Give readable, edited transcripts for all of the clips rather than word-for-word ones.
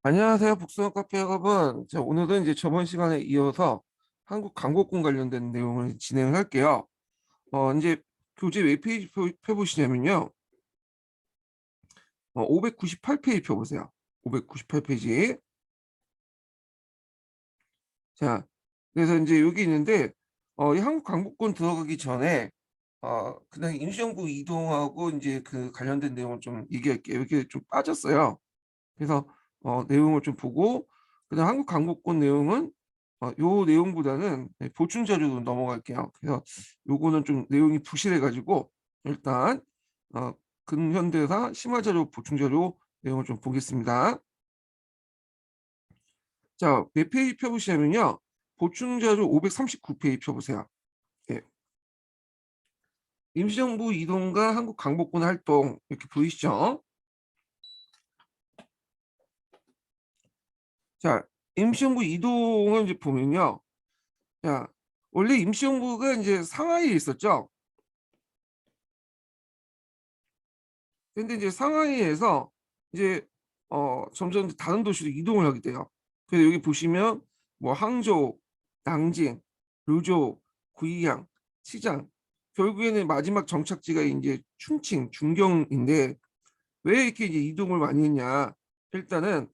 안녕하세요, 북수원 카페 여러분. 자, 오늘은 이제 저번 시간에 이어서 한국 강국군 관련된 내용을 진행을 할게요. 이제 교재 웹페이지 펴보시냐면요. 598페이지 펴보세요. 598페이지. 자, 그래서 이제 여기 있는데, 이 한국 강국군 들어가기 전에, 그냥 임시정부 이동하고 이제 그 관련된 내용을 좀 얘기할게요. 여기 좀 빠졌어요. 그래서 내용을 좀 보고 그다음 한국 강복권 내용은 요 내용보다는 보충 자료로 넘어갈게요. 그래서 요거는 좀 내용이 부실해 가지고 일단 어, 근현대사 심화 자료 보충 자료 내용을 좀 보겠습니다. 자, 몇 페이지 펴보시냐면요. 보충 자료 539페이지 펴보세요. 예. 임시정부 이동과 한국 강복권 활동 이렇게 보이시죠? 자, 임시정부 이동을 이제 보면요. 야, 원래 임시정부가 이제 상하이에 있었죠. 근데 이제 상하이에서 이제 점점 다른 도시로 이동을 하게 돼요. 그래서 여기 보시면 뭐 항저우, 낭징, 르조, 구이양, 시장 결국에는 마지막 정착지가 이제 충칭, 중경인데 왜 이렇게 이제 이동을 많이 했냐? 일단은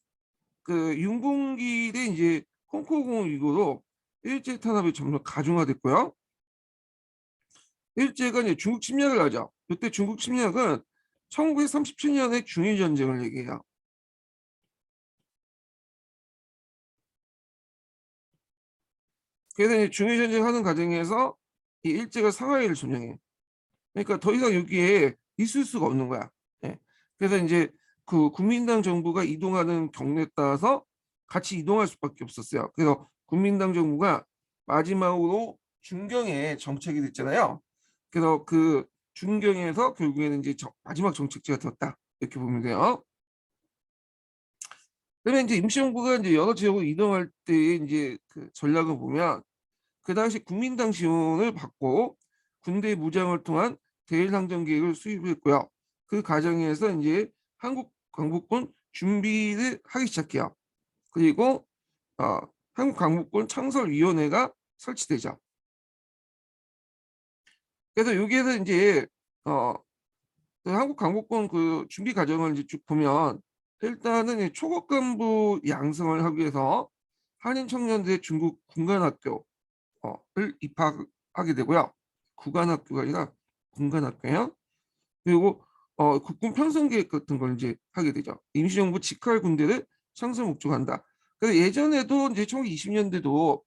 그 윤봉기 때 이제 홍콩공 이후로 일제 탄압이 점점 가중화됐고요. 일제가 이제 중국 침략을 하죠. 이때 중국 침략은 1937년에 중일전쟁을 얘기해요. 그래서 이제 중일전쟁 하는 과정에서 이 일제가 상하이를 점령해. 그러니까 더 이상 여기에 있을 수가 없는 거야. 예. 그래서 이제 그 국민당 정부가 이동하는 경로에 따라서 같이 이동할 수밖에 없었어요. 그래서 국민당 정부가 마지막으로 중경에 정착이 됐잖아요. 그래서 그 중경에서 결국에는 이제 마지막 정착지가 되었다. 이렇게 보면 돼요. 그러면 이제 임시정부가 이제 여러 지역으로 이동할 때 이제 그 전략을 보면 그 당시 국민당 지원을 받고 군대 무장을 통한 대일항전 계획을 수립했고요. 그 과정에서 이제 한국 광복군 준비를 하기 시작해요. 그리고 어, 한국 광복군 창설위원회가 설치되죠. 그래서 여기에서 이제 어, 그 한국 광복군 그 준비 과정을 이제 쭉 보면 일단은 초급 간부 양성을 하기 위해서 한인 청년들의 중국 군관학교를 입학하게 되고요. 구관학교가 아니라 군관학교예요. 그리고 국군 편성 계획 같은 걸 이제 하게 되죠. 임시정부 직할 군대를 창설 목적한다. 그래서 예전에도 이제 1920년대도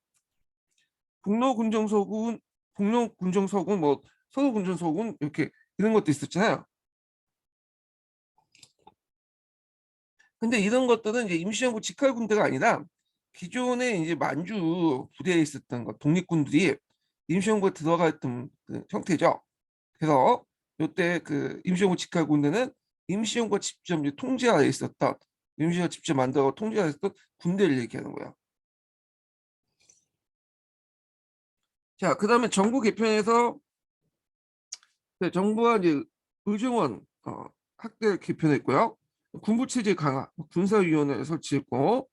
북로군정서군, 북로군정서군, 뭐 서로군정서군 이렇게 이런 것도 있었잖아요. 근데 이런 것들은 이제 임시정부 직할 군대가 아니라 기존에 이제 만주 부대에 있었던 것 독립군들이 임시정부에 들어가 있던 그 형태죠. 그래서 이때 그 임시정부 직할 군대는 임시정부가 직접 이제 통제하에 있었던 임시정부가 직접 만들어 통제하에 있었던 군대를 얘기하는 거야. 자, 그다음에 정부 개편에서 네, 정부가 이제 의정원 학대 개편했고요. 군부 체제 강화, 군사위원회 설치했고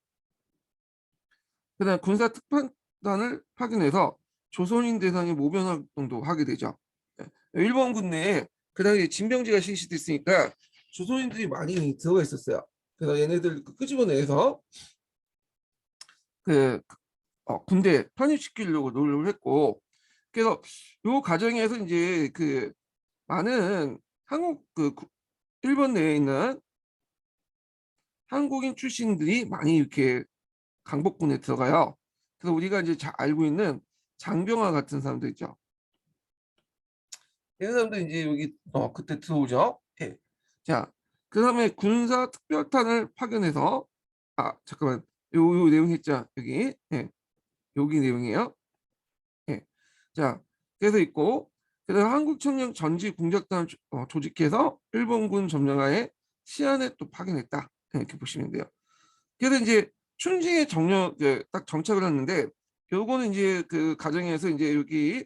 그다음 군사 특판단을 파견해서 조선인 대상의 모병 활동도 하게 되죠. 예, 일본군 내에 그 당시에 징병제가 실시됐으니까 조선인들이 많이 들어가 있었어요. 그래서 얘네들 끄집어내서 그 군대 편입시키려고 노력을 했고, 그래서 요 과정에서 이제 그 많은 한국 일본 내에 있는 한국인 출신들이 많이 이렇게 강복군에 들어가요. 그래서 우리가 이제 잘 알고 있는 장병화 같은 사람들 있죠. 이런 사람들 이제 여기 그때 들어오죠. 예. 자, 그다음에 군사 특별탄을 파견해서 잠깐만 요 내용 했죠. 여기 여기 내용이에요. 예. 자, 그래서 있고 그다음 한국 청년 전지 공작단을 조직해서 일본군 점령하에 시안에 또 파견했다. 이렇게 보시면 돼요. 그래서 이제 춘징에 정령 딱 정착을 했는데 요거는 이제 그 과정에서 이제 여기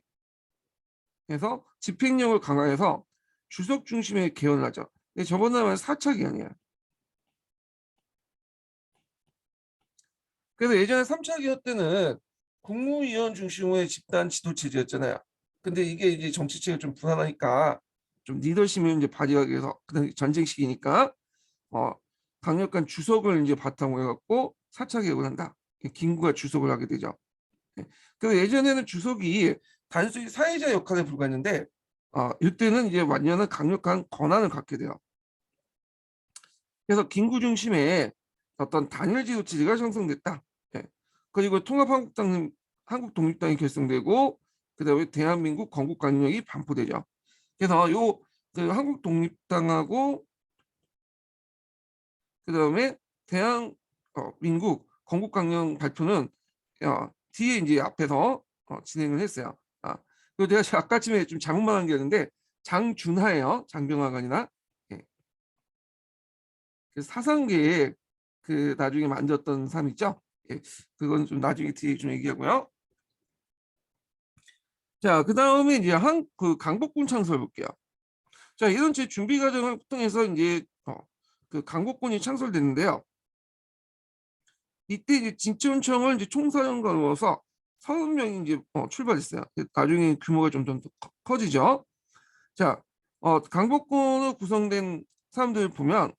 해서 집행력을 강화해서 주석 중심의 개헌을 하죠. 근데 저번에 말한 4차 개헌이야. 그래서 예전에 3차 개혁 때는 국무위원 중심의 집단 지도 체제였잖아요. 근데 이게 이제 정치 체계가 좀 불안하니까 좀 리더십을 이제 발휘하기 위해서 그다음 전쟁 시기니까 어 강력한 주석을 이제 바탕으로 해갖고 4차 개혁을 한다. 김구가 주석을 하게 되죠. 예. 그래서 예전에는 주석이 단순히 사회자 역할에 불과했는데 이때는 이제 완전한 강력한 권한을 갖게 돼요. 그래서 김구 중심의 어떤 단일 지도 체제가 형성됐다. 예. 그리고 통합한국당, 한국독립당이 결성되고 그다음에 대한민국 건국강령이 반포되죠. 그래서 그 한국독립당하고 그다음에 대한민국 건국강령 발표는 뒤에 이제 앞에서 진행을 했어요. 그리고 제가 아까쯤에 좀 잘못 말한 게 있는데 장준하예요. 장병화가 아니라. 예. 그 사상계에 그 나중에 만들었던 사람 있죠. 예. 그건 좀 나중에 뒤에 좀 얘기하고요. 자, 그 다음에 이제 그 강복군 창설 볼게요. 자, 이런 제 준비 과정을 통해서 이제 그 강복군이 창설됐는데요. 이때 이제 진천청을 이제 총사령관으로서 30명이 이제 출발했어요. 나중에 규모가 좀 더 커지죠. 자, 강복군으로 구성된 사람들 보면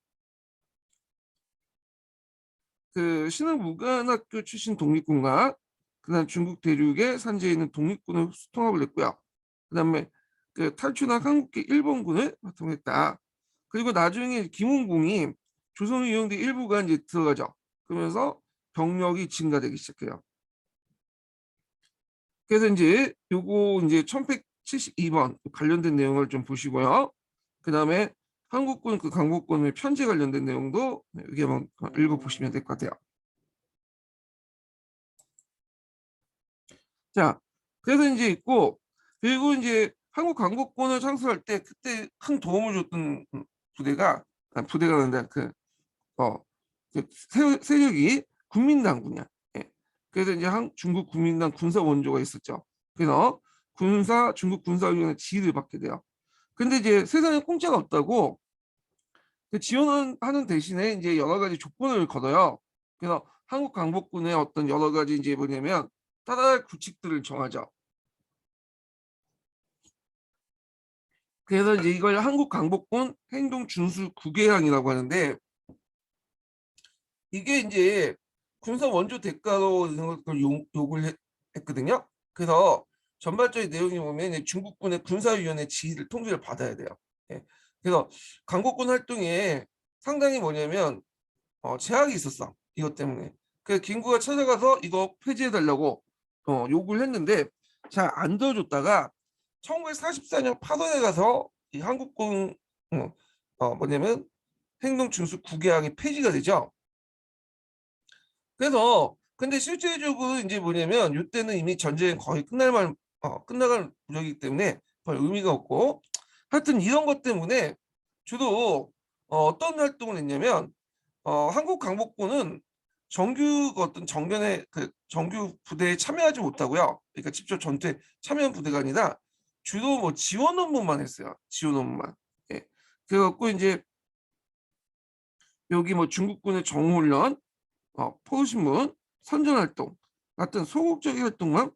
그 신흥무관학교 출신 독립군과 그다음 중국 대륙의 산지에 있는 독립군을 통합을 했고요. 그다음에 그 탈출한 한국계 일본군을 활동했다. 그리고 나중에 김웅공이 조선을 이용된 일부가 이제 들어가죠. 그러면서 병력이 증가되기 시작해요. 그래서 이제 요거 이제 1172번 관련된 내용을 좀 보시고요. 그다음에 한국군 그 강복군의 편제 관련된 내용도 여기 한번 읽어보시면 될 것 같아요. 자, 그래서 이제 있고 그리고 이제 한국 강복군을 창설할 때 그때 큰 도움을 줬던 부대가 있는데 그 세력이 국민당군이야. 예. 그래서 이제 중국 국민당 군사 원조가 있었죠. 그래서 중국 군사위원회 지휘를 받게 돼요. 근데 이제 세상에 공짜가 없다고 그 지원하는 대신에 이제 여러 가지 조건을 걸어요. 그래서 한국 강복군의 어떤 여러 가지 이제 뭐냐면 따라할 규칙들을 정하죠. 그래서 이제 이걸 한국 강복군 행동 준수 구개항이라고 하는데 이게 이제 군사 원조 대가로 이런 걸 요구를 했거든요. 그래서 전반적인 내용이 보면 이제 중국군의 군사위원회 지휘를 통제를 받아야 돼요. 예. 그래서 강복군 활동에 상당히 뭐냐면 제약이 있었어. 이것 때문에. 그래서 김구가 찾아가서 이거 폐지해 달라고 요구를 했는데 잘 안 들어줬다가 1944년 8월에 가서 이 한국군 뭐냐면 행동준수 9개항이 폐지가 되죠. 그래서 근데 실제적으로 이제 뭐냐면 이때는 이미 전쟁이 거의 끝나갈 무렵이기 때문에 별 의미가 없고 하여튼 이런 것 때문에 주로 어떤 활동을 했냐면 한국 강복군은 정규 어떤 정견의 그 정규 부대에 참여하지 못하고요. 그러니까 직접 전투에 참여한 부대가 아니라 주로 뭐 지원 업무만 했어요. 지원 업무만. 예. 그래갖고 이제 여기 뭐 중국군의 정훈련, 포효신문, 선전활동 같은 소극적인 활동만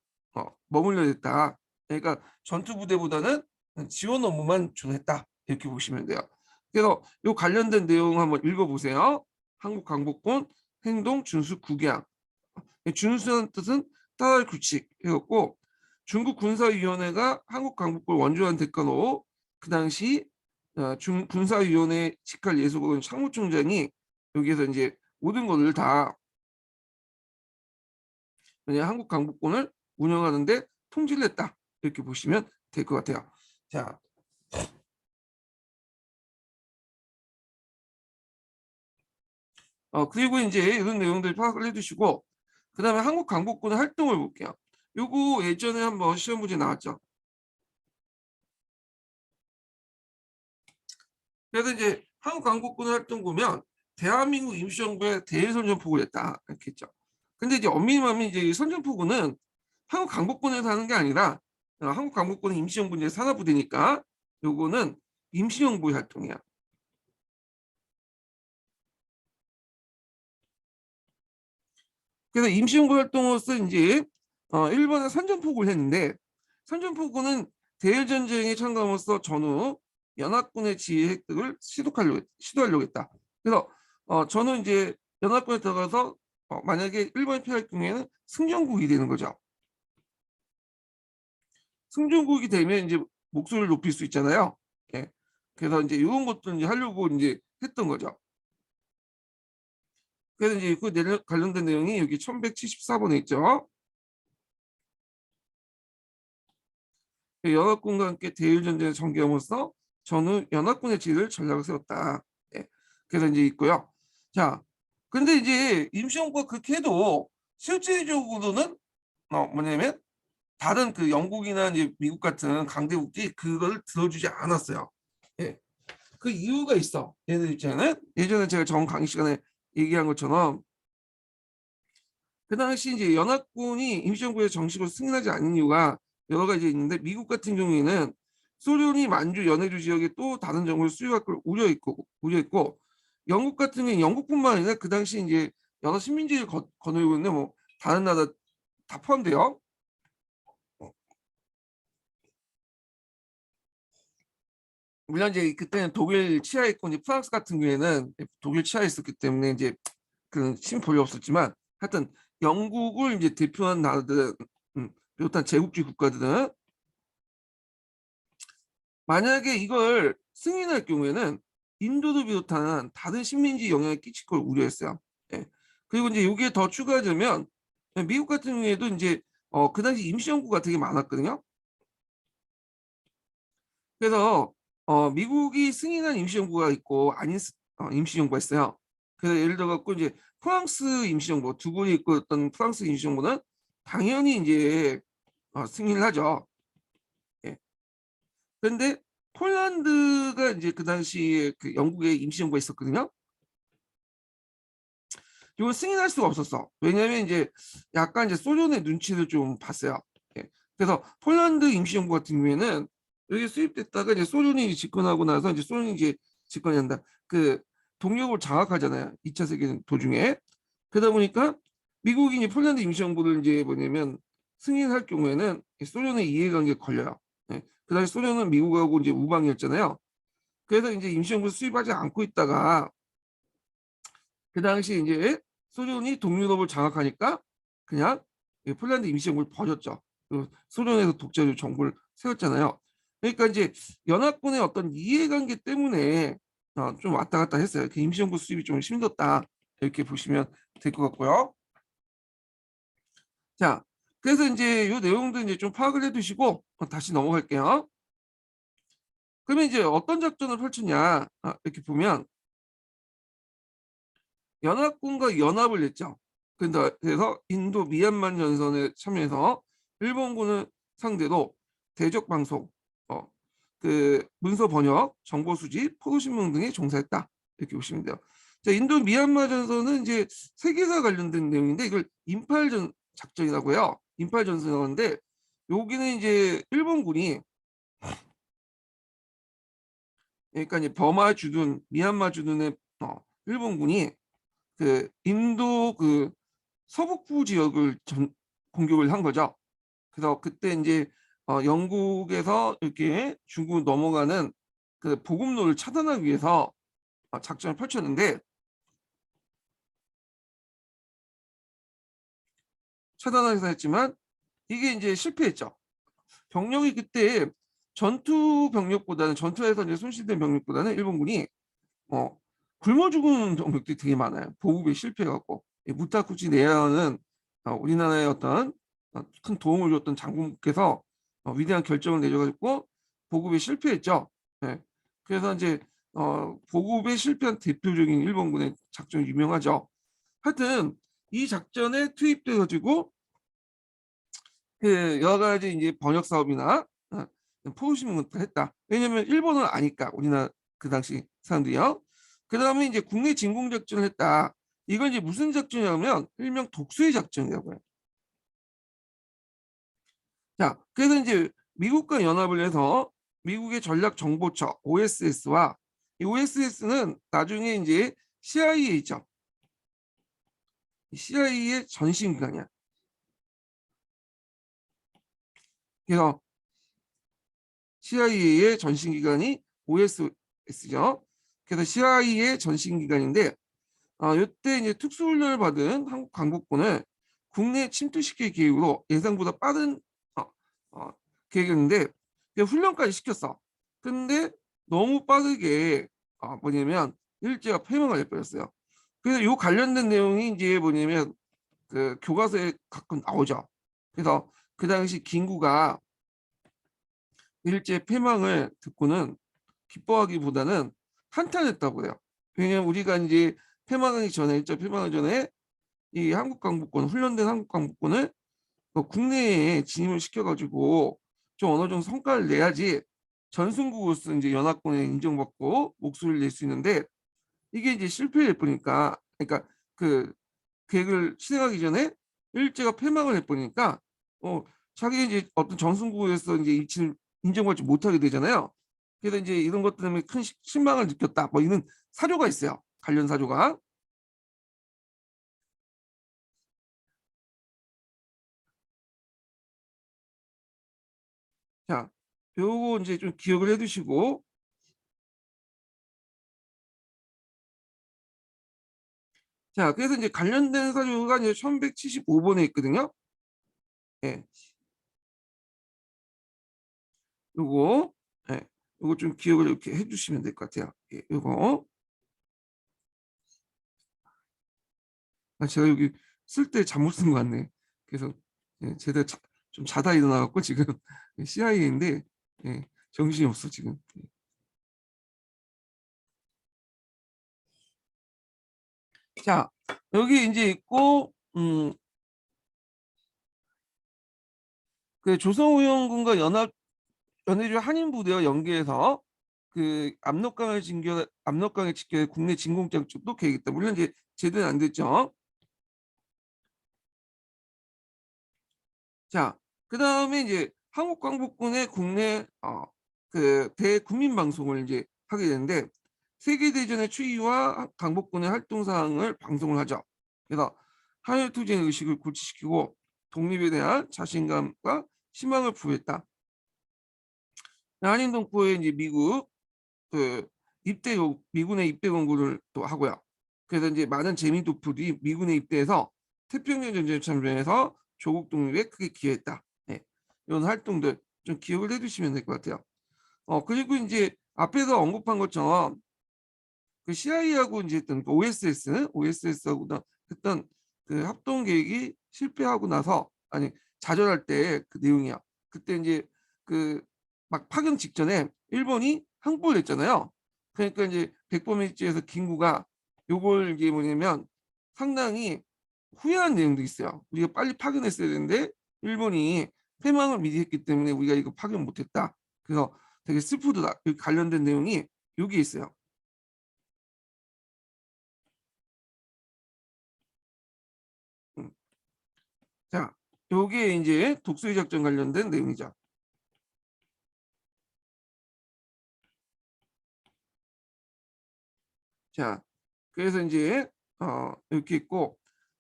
머물러 있다. 그러니까 전투 부대보다는 지원 업무만 주로 했다. 이렇게 보시면 돼요. 그래서 이 관련된 내용 한번 읽어보세요. 한국 강복군 행동 준수 구개항. 준수라는 뜻은 따라할 규칙 이었고 중국 군사위원회가 한국 강복군을 원조한 대가로 그 당시 군사위원회 직할 예수국은 상무총장이 여기에서 이제 모든 것을 다 그냥 한국 강복군을 운영하는데 통지를 했다 이렇게 보시면 될 것 같아요. 자, 그리고 이제 이런 내용들 파악을 해두시고 그 다음에 한국 강복군의 활동을 볼게요. 요거 예전에 한번 시험 문제 나왔죠. 그래서 이제 한국 강복군의 활동 보면 대한민국 임시정부의 대일선전포고를 했다 이렇게 했죠. 근데 이제 엄밀히 말하면 이제 이 선전포고는 한국 강복군에서 하는 게 아니라 한국 강복군은 임시정부 이제 산하부대니까 요거는 임시정부의 활동이야. 그래서 임시정부 활동으로서 이제 일본에 선전포고를 했는데 선전포고는 대일전쟁에 참가함으로써 전후 연합군의 지휘 획득을 시도하려고 했다. 그래서 전후 이제 연합군에 들어가서 만약에 일본이 패할 경우에는 승전국이 되는 거죠. 승전국이 되면 이제 목소리를 높일 수 있잖아요. 예. 그래서 이제 이런 것도 이제 하려고 이제 했던 거죠. 그래서 이제 그 관련된 내용이 여기 1174번에 있죠. 연합군과 함께 대일전쟁을 전개함으로써 전후 연합군의 지휘를 전략을 세웠다. 예. 그래서 이제 있고요. 자, 근데 이제 임시정부가 그렇게 해도 실질적으로는 뭐냐면 다른 그 영국이나 이제 미국 같은 강대국이 그걸 들어주지 않았어요. 예. 그 이유가 있어. 얘들 입장에는 예전에 제가 정 강의 시간에 얘기한 것처럼 그 당시 이제 연합군이 임시정부에 정식으로 승인하지 않은 이유가 여러 가지 있는데 미국 같은 경우에는 소련이 만주 연해주 지역에 또 다른 정부를 수용할 걸 우려했고 영국 같은 경우는 영국뿐만 아니라 그 당시 이제 여러 식민지를 거느리고 있는 뭐 다른 나라 다 포함돼요. 물론 이제 그때는 독일 치하했고 이제 프랑스 같은 경우에는 독일 치하에 있었기 때문에 이제 그 심볼이 없었지만 하여튼 영국을 이제 대표한 나라들은 비롯한 제국주의 국가들은 만약에 이걸 승인할 경우에는 인도를 비롯한 다른 식민지 영향을 끼칠 걸 우려했어요. 예. 그리고 이제 여기에 더 추가하자면 미국 같은 경우에도 이제 그 당시 임시정부가 되게 많았거든요. 그래서 미국이 승인한 임시정부가 있고 아닌 임시정부가 있어요. 그래서 예를 들어 갖고 이제 프랑스 임시정부 두골이 이끌었던 프랑스 임시정부는 당연히 이제 승인을 하죠. 예. 그런데 폴란드가 이제 그 당시에 그 영국의 임시정부가 있었거든요. 이걸 승인할 수가 없었어. 왜냐하면 이제 약간 이제 소련의 눈치를 좀 봤어요. 예. 그래서 폴란드 임시정부 같은 경우에는 여기 수입됐다가 이제 소련이 집권하고 나서 이제 소련이 이제 집권이 한다. 그 동력을 장악하잖아요. 2차 세계대전 도중에. 그러다 보니까 미국이 이제 폴란드 임시정부를 이제 뭐냐면 승인할 경우에는 소련의 이해관계가 걸려요. 예. 그 당시 소련은 미국하고 이제 우방이었잖아요. 그래서 이제 임시정부 수입하지 않고 있다가 그 당시 이제 소련이 동유럽을 장악하니까 그냥 폴란드 임시정부를 버렸죠. 소련에서 독재적 정부를 세웠잖아요. 그러니까 이제 연합군의 어떤 이해관계 때문에 좀 왔다 갔다 했어요. 그 임시정부 수립이 좀 힘들었다 이렇게 보시면 될 것 같고요. 자, 그래서 이제 이 내용도 이제 좀 파악을 해두시고 다시 넘어갈게요. 그러면 이제 어떤 작전을 펼쳤냐 이렇게 보면 연합군과 연합을 냈죠. 그래서 인도 미얀마 전선에 참여해서 일본군을 상대로 대적 방송, 그 문서 번역, 정보 수집, 포도 신문 등에 종사했다. 이렇게 보시면 돼요. 자, 인도 미얀마 전선은 이제 세계사 관련된 내용인데 이걸 인팔전 작전이라고 해요. 인팔 전선인데 여기는 이제 일본군이 그러니까 이제 버마 주둔, 미얀마 주둔의 일본군이 그 인도 그 서북부 지역을 공격을 한 거죠. 그래서 그때 이제 영국에서 이렇게 중국 넘어가는 그 보급로를 차단하기 위해서 작전을 펼쳤는데 차단하기 위해서 했지만 이게 이제 실패했죠. 병력이 그때 전투 병력보다는 전투에서 이제 손실된 병력보다는 일본군이 굶어 죽은 병력들이 되게 많아요. 보급에 실패해갖고 무타쿠치 네아는 우리나라의 어떤 큰 도움을 줬던 장군께서 위대한 결정을 내려가지고 보급에 실패했죠. 네. 그래서 이제 보급에 실패한 대표적인 일본군의 작전이 유명하죠. 하여튼 이 작전에 투입돼 가지고 그 여러 가지 이제 번역 사업이나 포우신문을 했다. 왜냐면 일본어를 아니까 우리나라 그 당시 사람들이요. 그 다음에 이제 국내 진공 작전을 했다. 이건 이제 무슨 작전이냐면 일명 독수리 작전이라고 해요. 자, 그래서 이제 미국과 연합을 해서 미국의 전략정보처 OSS와 이 OSS는 나중에 이제 CIA죠. CIA의 전신 기관이야. 그래서 CIA의 전신 기관이 OSS죠. 그래서 CIA의 전신 기관인데 이때 이제 특수훈련을 받은 한국 강국군을 국내에 침투시킬 계획으로 예상보다 빠른 어, 어, 계획이었는데 훈련까지 시켰어. 근데 너무 빠르게 뭐냐면 일제가 패망을 해버렸어요. 그래서 요 관련된 내용이 이제 뭐냐면 그 교과서에 가끔 나오죠. 그래서 그 당시 김구가 일제 패망을 듣고는 기뻐하기보다는 한탄했다고 해요. 왜냐면 우리가 이제 패망하기 전에 일제 패망하기 전에 이 한국 강국군 훈련된 한국 강국군을 국내에 진입을 시켜가지고 좀 어느 정도 성과를 내야지 전순국으로서 이제 연합군에 인정받고 목소리를 낼 수 있는데 이게 이제 실패를 해보니까 그러니까 그 계획을 실행하기 전에 일제가 패망을 해버리니까 자기 이제 어떤 전순국에서 이제 위치를 인정받지 못하게 되잖아요. 그래서 이제 이런 것 때문에 큰 실망을 느꼈다. 뭐 이런 사료가 있어요. 관련 사료가. 자, 요거 이제 좀 기억을 해두시고 자, 그래서 이제 관련된 사료가 이제 1175번에 있거든요. 예. 요거 예. 요거 좀 기억을 이렇게 해주시면 될 것 같아요. 예, 요거 제가 여기 쓸 때 잘못 쓴 것 같네. 그래서 예, 제가 좀 자다 일어나갖고 지금 CIA인데 예, 정신이 없어 지금. 자, 여기 이제 있고 그 조선우영군과 연해주 한인부대와 연계해서 그 압록강을 지켜 국내 진공장 쪽도 계획했다. 물론 이제 제대로 안 됐죠. 자, 그 다음에 이제 한국광복군의 국내 그 대국민 방송을 이제 하게 되는데 세계대전의 추이와 강복군의 활동 사항을 방송을 하죠. 그래서 한일 투쟁 의식을 고취시키고 독립에 대한 자신감과 희망을 부여했다. 한인 동포에 이제 미국 그 미군의 입대 공고를 또 하고요. 그래서 이제 많은 재미도풀이 미군에 입대해서 태평양 전쟁에 참전해서 조국 독립에 크게 기여했다. 네. 이런 활동들 좀 기억을 해두시면 될 것 같아요. 그리고 이제 앞에서 언급한 것처럼 그 CIA하고 이제 했던 그 OSS하고 했던 그 합동 계획이 실패하고 나서 아니 좌절할 때 그 내용이야. 그때 이제 그 막 파견 직전에 일본이 항복을 했잖아요. 그러니까 이제 백범일지에서 김구가 요걸 이게 뭐냐면 상당히 후회한 내용도 있어요. 우리가 빨리 파견했어야 되는데 일본이 패망을 미리 했기 때문에 우리가 이거 파견 못했다. 그래서 되게 슬프더라. 관련된 내용이 여기 있어요. 음. 자, 요게 이제 독수리 작전 관련된 내용이죠. 자, 그래서 이제 이렇게 있고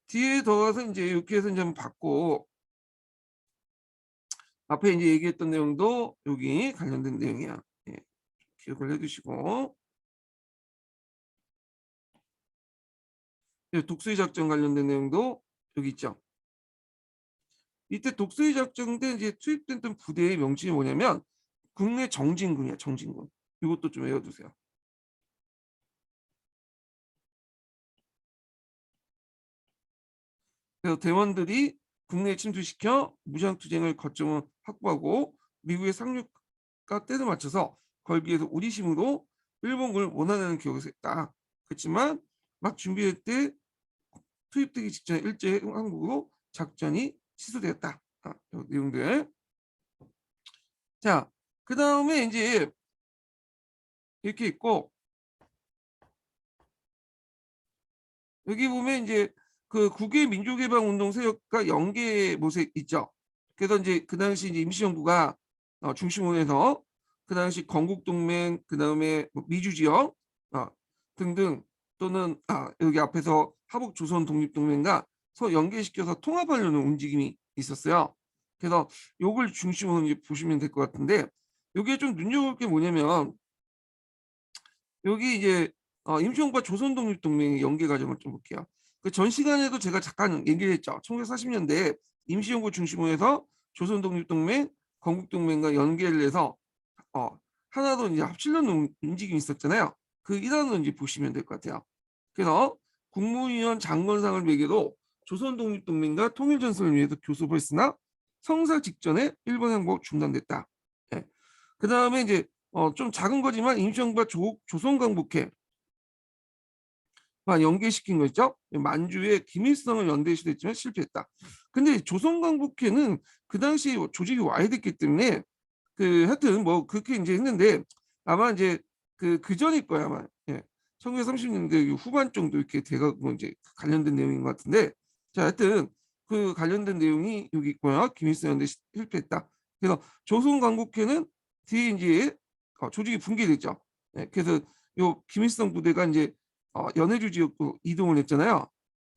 뒤에 더 가서 이제 이렇게 해서 이제 한번 받고 앞에 이제 얘기했던 내용도 여기 관련된 내용이야. 예, 기억을 해두시고 독수리 작전 관련된 내용도 여기 있죠. 이때 독수리 작전 때 이제 투입됐던 부대의 명칭이 뭐냐면 국내 정진군이야, 정진군. 이것도 좀 외워두세요. 그래서 대원들이 국내에 침투시켜 무장투쟁을 거점을 확보하고 미국의 상륙과 때를 맞춰서 걸기에서 우리심으로 일본군을 원하는 기억에서 했다. 그렇지만 막 준비할 때 투입되기 직전에 일제 항복으로 작전이 취소되었다. 이 내용들. 자, 그 다음에 이제 이렇게 있고 여기 보면 이제 그 국외 민주개방운동 세력과 연계 모습 있죠. 그래서 이제 그 당시 이제 임시정부가 중심으로 해서 그 당시 건국동맹, 그 다음에 뭐 미주지역 등등 또는 여기 앞에서 하북조선 독립동맹과 연계시켜서 통합하려는 움직임이 있었어요. 그래서 요걸 중심으로 이제 보시면 될 것 같은데 요게 좀 눈여볼 게 뭐냐면 여기 이제 임시정부와 조선독립동맹의 연계 과정을 좀 볼게요. 그 전 시간에도 제가 잠깐 얘기를 했죠. 1940년대에 임시정부 중심으로 해서 조선독립동맹, 건국동맹과 연계를 해서 어, 하나로 이제 합치려는 움직임이 있었잖아요. 그 일환을 이제 보시면 될 것 같아요. 그래서 국무위원 장관상을 매개로 조선독립동맹과 통일전선을 위해서 교섭을 했으나 성사 직전에 일본 항복 중단됐다. 예. 그 다음에 이제 좀 작은 거지만 임시정부가 조선광복회만 연계시킨 거 있죠. 만주에 김일성을 연대시도했지만 실패했다. 근데 조선광복회는 그 당시 조직이 와해됐기 때문에 그 하여튼 뭐 그렇게 이제 했는데 아마 이제 그 전일 거야 아마. 예. 1930년대 후반 정도 이렇게 돼가고 이제 관련된 내용인 것 같은데 자 하여튼 그 관련된 내용이 여기 있고요. 김일성 연대 실패했다. 그래서 조선광복회는 뒤에 이제 조직이 붕괴됐죠. 예. 그래서 요 김일성 부대가 이제 연해주 지역으로 이동을 했잖아요.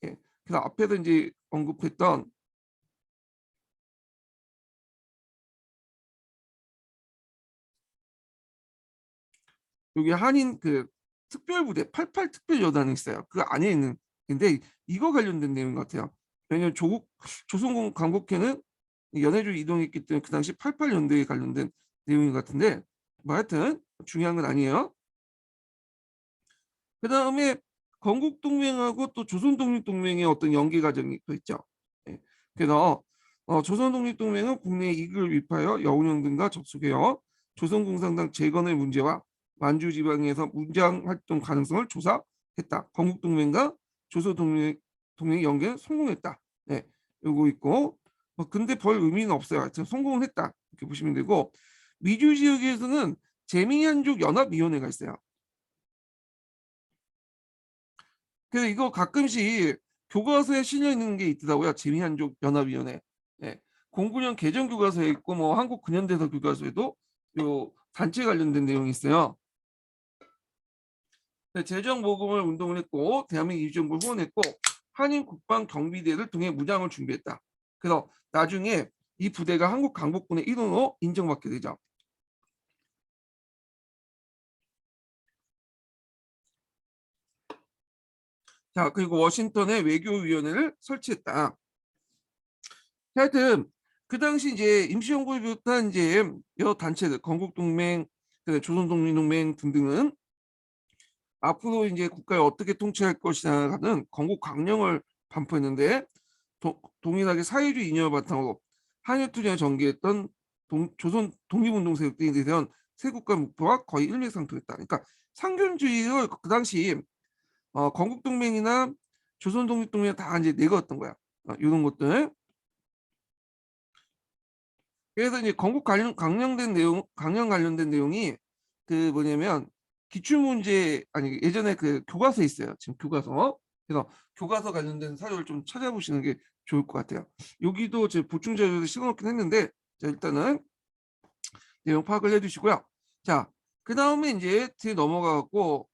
예. 그래서 앞에서 이제 언급했던 여기 한인 그 특별부대 88 특별여단이 있어요. 그 안에 있는 근데 이거 관련된 내용 같아요. 왜냐면 조국 조선공 광복회는 연해주 이동했기 때문에 그 당시 88연대에 관련된 내용인 것 같은데 뭐 하여튼 중요한 건 아니에요. 그 다음에 건국동맹하고 또 조선독립동맹의 어떤 연계 과정이 또 있죠. 예. 그래서 조선독립동맹은 국내 이익을 위하여 여운형 등과 접촉해요. 조선공산당 재건의 문제와 만주 지방에서 무장 활동 가능성을 조사했다. 건국동맹과 조선독립동맹 연계는 성공했다. 네, 요거 있고 근데 별 의미는 없어요. 하여튼 성공을 했다. 이렇게 보시면 되고 미주 지역에서는 재미한족 연합위원회가 있어요. 그래서 이거 가끔씩 교과서에 실려 있는 게 있더라고요. 재미한족 연합위원회. 예. 09년 개정 교과서에 있고 뭐 한국 근현대사 교과서에도 요 단체 관련된 내용이 있어요. 재정 모금을 운동을 했고 대한민국 이주정부를 후원했고 한인 국방 경비대를 통해 무장을 준비했다. 그래서 나중에 이 부대가 한국 강복군의 일원으로 인정받게 되죠. 자 그리고 워싱턴에 외교위원회를 설치했다. 하여튼 그 당시 이제 임시정부를 비롯한 이제 여러 단체들 건국동맹, 조선독립동맹 등등은 앞으로 이제 국가를 어떻게 통치할 것이냐는 건국 강령을 반포했는데 동일하게 사회주의 이념을 바탕으로 한일투쟁을 전개했던 조선 독립운동 세력들에 대한 세 국가 목표와 거의 일맥상통했다. 그러니까 상균주의를 그 당시 건국동맹이나 조선독립동맹 다 이제 내걸었던 거야. 이런 것들. 그래서 이제 건국 강령된 내용, 강령 관련된 내용이 그 뭐냐면 기출문제 아니 예전에 그 교과서에 있어요. 지금 교과서. 그래서 교과서 관련된 사료를 좀 찾아보시는 게 좋을 것 같아요. 여기도 제 보충 자료를 실어놓긴 했는데 자 일단은 내용 파악을 해두시고요. 자, 그 다음에 이제 뒤에 넘어가고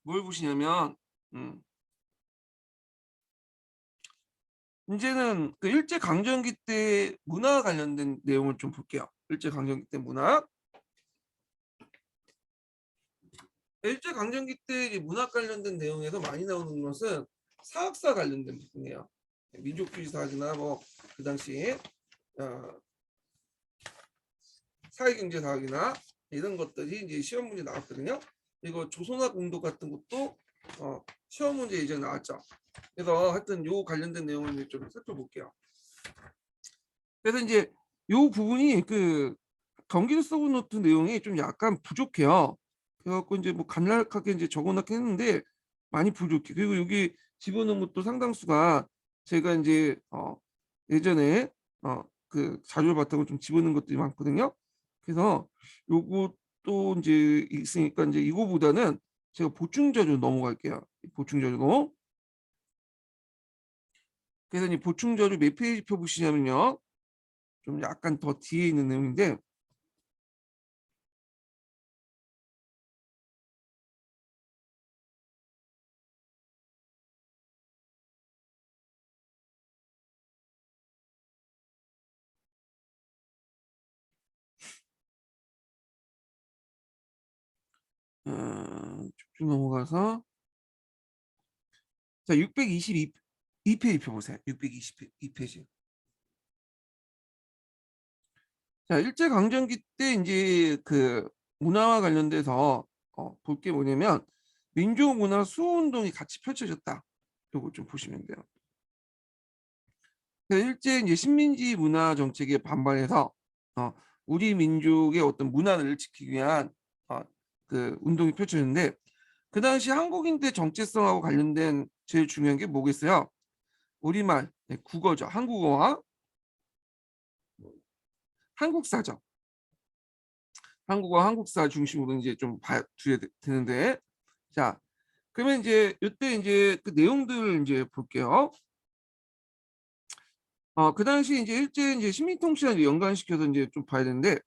뭘 보시냐면 이제는 그 일제 강점기 때 문화 관련된 내용을 좀 볼게요. 일제 강점기 때 문화. 일제 강점기 때 문학 관련된 내용에서 많이 나오는 것은 사학사 관련된 부분이에요. 민족주의 사학이나 뭐 그 당시에 어, 사회경제 사학이나 이런 것들이 이제 시험 문제 나왔거든요. 그리고 조선학 공동 같은 것도 시험 문제 예전에 나왔죠. 그래서 하여튼 요 관련된 내용을 좀 살펴볼게요. 그래서 이제 요 부분이 그 경기도 서브노트 내용이 좀 약간 부족해요. 그래갖고 이제 뭐 간략하게 이제 적어놓긴 했는데 많이 부족해. 그리고 여기 집어넣은 것도 상당수가 제가 이제 예전에 그 자료를 바탕으로 좀 집어넣은 것들이 많거든요. 그래서 요것도 이제 있으니까 이제 이거보다는 제가 보충 자료 넘어갈게요. 보충 자료로. 그래서 이 보충 자료 몇 페이지 펴 보시냐면요. 좀 약간 더 뒤에 있는 내용인데 쭉쭉 넘어가서 자 622페이지 펴보세요. 622페이지. 자 일제강점기 때 이제 그 문화와 관련돼서 볼 게 뭐냐면 민족문화 수호운동이 같이 펼쳐졌다. 요거 좀 보시면 돼요. 일제 이제 식민지 문화 정책에 반발해서 우리 민족의 어떤 문화를 지키기 위한 그 운동이 펼쳐졌는데 그 당시 한국인대 정체성하고 관련된 제일 중요한 게 뭐겠어요? 우리말, 네, 국어죠. 한국어와 한국사죠. 한국어, 한국사 중심으로 이제 좀 봐야 되는데, 자, 그러면 이제 이때 이제 그 내용들을 이제 볼게요. 그 당시 이제 일제 이제 식민통치랑 연관시켜서 이제 좀 봐야 되는데,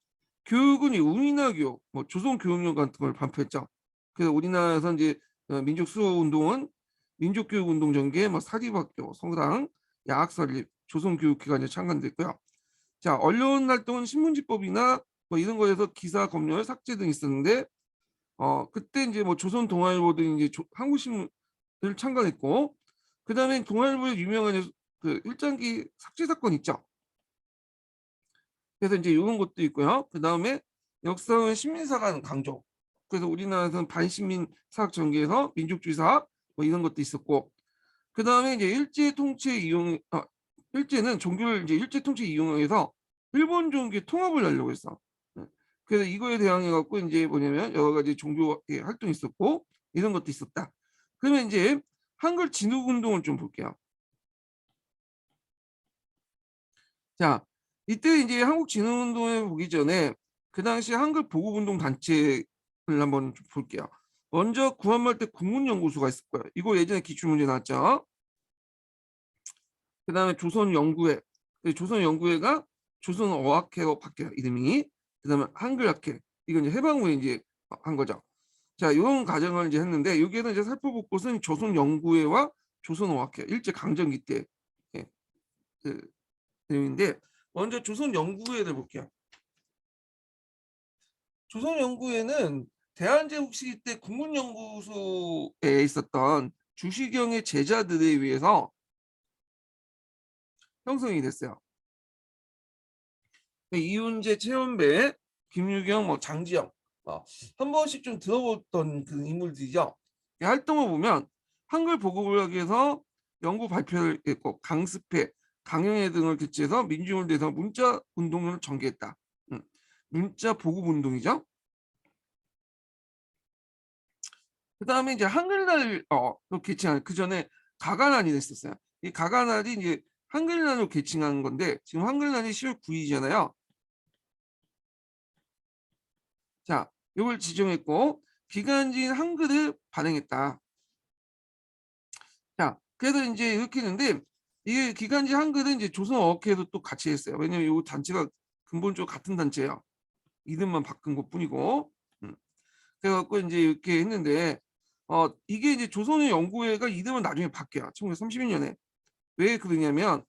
교육은 이 우민화 교육, 뭐 조선교육령 같은 걸 반포했죠. 그래서 우리나라에서 이제 민족 수호 운동은 민족교육운동 전개, 뭐 사립학교, 성당, 야학설립, 조선교육기관에 참관됐고요. 자, 언론 활동은 신문지법이나 뭐 이런 거에서 기사 검열, 삭제 등 있었는데, 그때 이제 뭐 조선 동아일보 등 이제 한국신문을 참관했고, 그 다음에 동아일보의 유명한 그 일장기 삭제 사건 있죠. 그래서 이제 이런 것도 있고요. 그 다음에 역사는 신민사관 강조. 그래서 우리나라에서는 반신민 사학 전개에서 민족주의 사학 뭐 이런 것도 있었고, 그 다음에 이제 일제 통치 일제는 종교를 이제 일제 통치 이용해서 일본 종교 통합을 하려고 했어. 네. 그래서 이거에 대항해 갖고 이제 뭐냐면 여러 가지 종교 활동이 있었고 이런 것도 있었다. 그러면 이제 한글 진흙 운동을 좀 볼게요. 자, 이때 이제 한국진흥운동에 보기 전에 그 당시 한글 보급운동 단체를 한번 좀 볼게요. 먼저 구한말대 국문연구소가 있을 거예요. 이거 예전에 기출문제 나왔죠. 그 다음에 조선연구회. 조선연구회가 조선어학회로 바뀌어요. 이름이. 그 다음에 한글학회. 이건 이제 해방 후에 이제 한 거죠. 자, 이런 과정을 이제 했는데 여기에는 이제 살펴볼 것은 조선연구회와 조선어학회 일제 강점기 때 예, 그 내용인데 먼저 조선연구회를 볼게요. 조선연구회는 대한제국 시기 때 국문연구소에 있었던 주시경의 제자들에 의해서 형성이 됐어요. 이훈재, 최원배, 김유경, 뭐 장지영 한 번씩 좀 들어봤던 그 인물들이죠. 이 활동을 보면 한글 보급을 하기 위해서 연구 발표를 했고 강습회, 강연회 등을 개최해서 민중을 대상 문자 운동을 전개했다. 문자 보급 운동이죠. 그 다음에 이제 한글날 개칭한 그 전에 가가날이 됐었어요. 이 가가날이 이제 한글날로 개칭한 건데 지금 한글날이 10월 9일이잖아요. 자, 이걸 지정했고 기간지인 한글을 발행했다. 자, 그래서 이제 이렇게 했는데 이게 기간지 한글은 이제 조선어학회도 또 같이 했어요. 왜냐면 이 단체가 근본적으로 같은 단체예요. 이름만 바꾼 것뿐이고. 그래갖고 이제 이렇게 했는데 이게 이제 조선의 연구회가 이름은 나중에 바뀌어요. 1932년에. 왜 그러냐면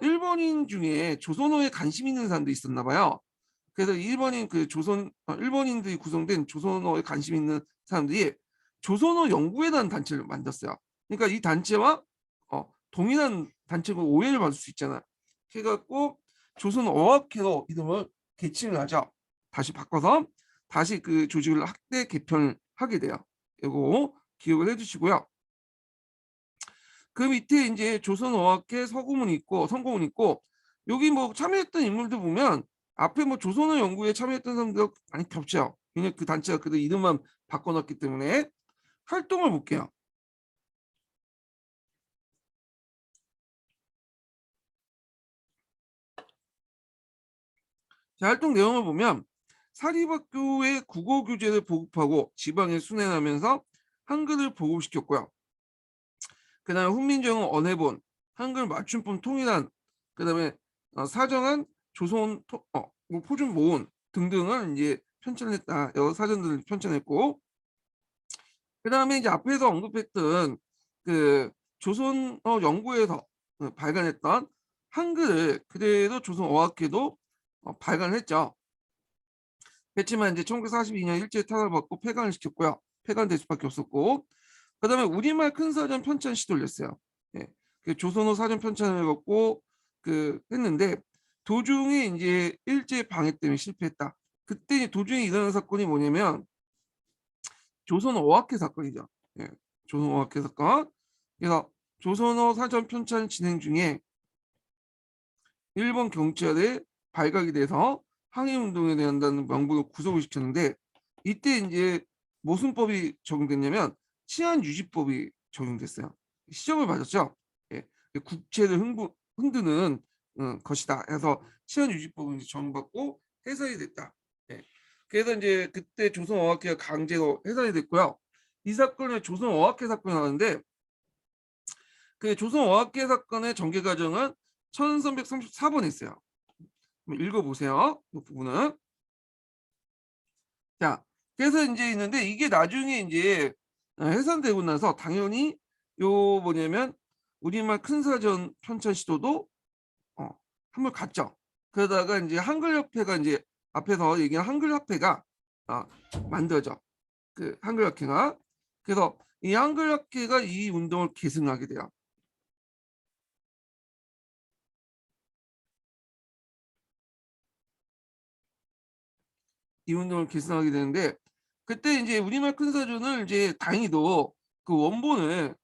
일본인 중에 조선어에 관심 있는 사람도 있었나 봐요. 그래서 일본인 그 일본인들이 구성된 조선어에 관심 있는 사람들이 조선어 연구회라는 단체를 만들었어요. 그러니까 이 단체와 동일한 단체고 오해를 받을 수 있잖아. 그래갖고 조선어학회로 이름을 개칭을 하죠. 다시 바꿔서 다시 그 조직을 학대 개편을 하게 돼요. 이거 기억을 해주시고요. 그 밑에 이제 조선어학회 서구문 있고 성고문 있고 여기 뭐 참여했던 인물들 보면 앞에 뭐 조선어 연구에 참여했던 사람들 많이 겹쳐요. 왜냐면 그 단체가 그 이름만 바꿔놨기 때문에 활동을 볼게요. 자, 활동 내용을 보면 사립학교의 국어 교재를 보급하고 지방에 순회하면서 한글을 보급시켰고요. 그다음에 훈민정음 언해본, 한글 맞춤법 통일한, 그다음에 사정한 조선 뭐 표준 모음 등등을 이제 편찬했다. 여러 사전들을 편찬했고, 그다음에 이제 앞에서 언급했던 그 조선어 연구에서 발간했던 한글을 그대로 조선어학회도 발간했죠. 그렇지만 이제 1942년 일제 탄압받고 폐간을 시켰고요. 폐간될 수밖에 없었고, 그다음에 우리말 큰 사전 편찬 시도를 했어요. 예. 그 조선어 사전 편찬을 갖고 했는데 도중에 이제 일제 방해 때문에 실패했다. 그때 도중에 일어난 사건이 뭐냐면 조선어 어학회 사건이죠. 예. 조선어 어학회 사건. 그래서 조선어 사전 편찬 진행 중에 일본 경찰에 발각이 돼서 항해운동에 대한다는 명분으로 구속을 시켰는데 이때 이제 무슨 법이 적용됐냐면 치안유지법이 적용됐어요. 시정을 받았죠. 예. 국채를 흔드는 것이다. 해서 치안유지법은 적용받고 해산이 됐다. 예. 그래서 이제 그때 조선어학회가 강제로 해산이 됐고요. 이 사건에 조선어학회 사건이 나왔는데 그 조선어학회 사건의 전개 과정은 1334번에 있어요. 읽어보세요. 이 부분은. 자, 그래서 이제 있는데 이게 나중에 이제 해산되고 나서 당연히 요 뭐냐면 우리말 큰 사전 편찬 시도도 한번 갔죠. 그러다가 이제 한글협회가 이제 앞에서 얘기한 한글협회가 만들어져. 그 한글협회가. 그래서 이 한글협회가 이 운동을 계승하게 돼요. 이 운동을 계승하게 되는데 그때 이제 우리말 큰 사전을 이제 다행히도 그 원본을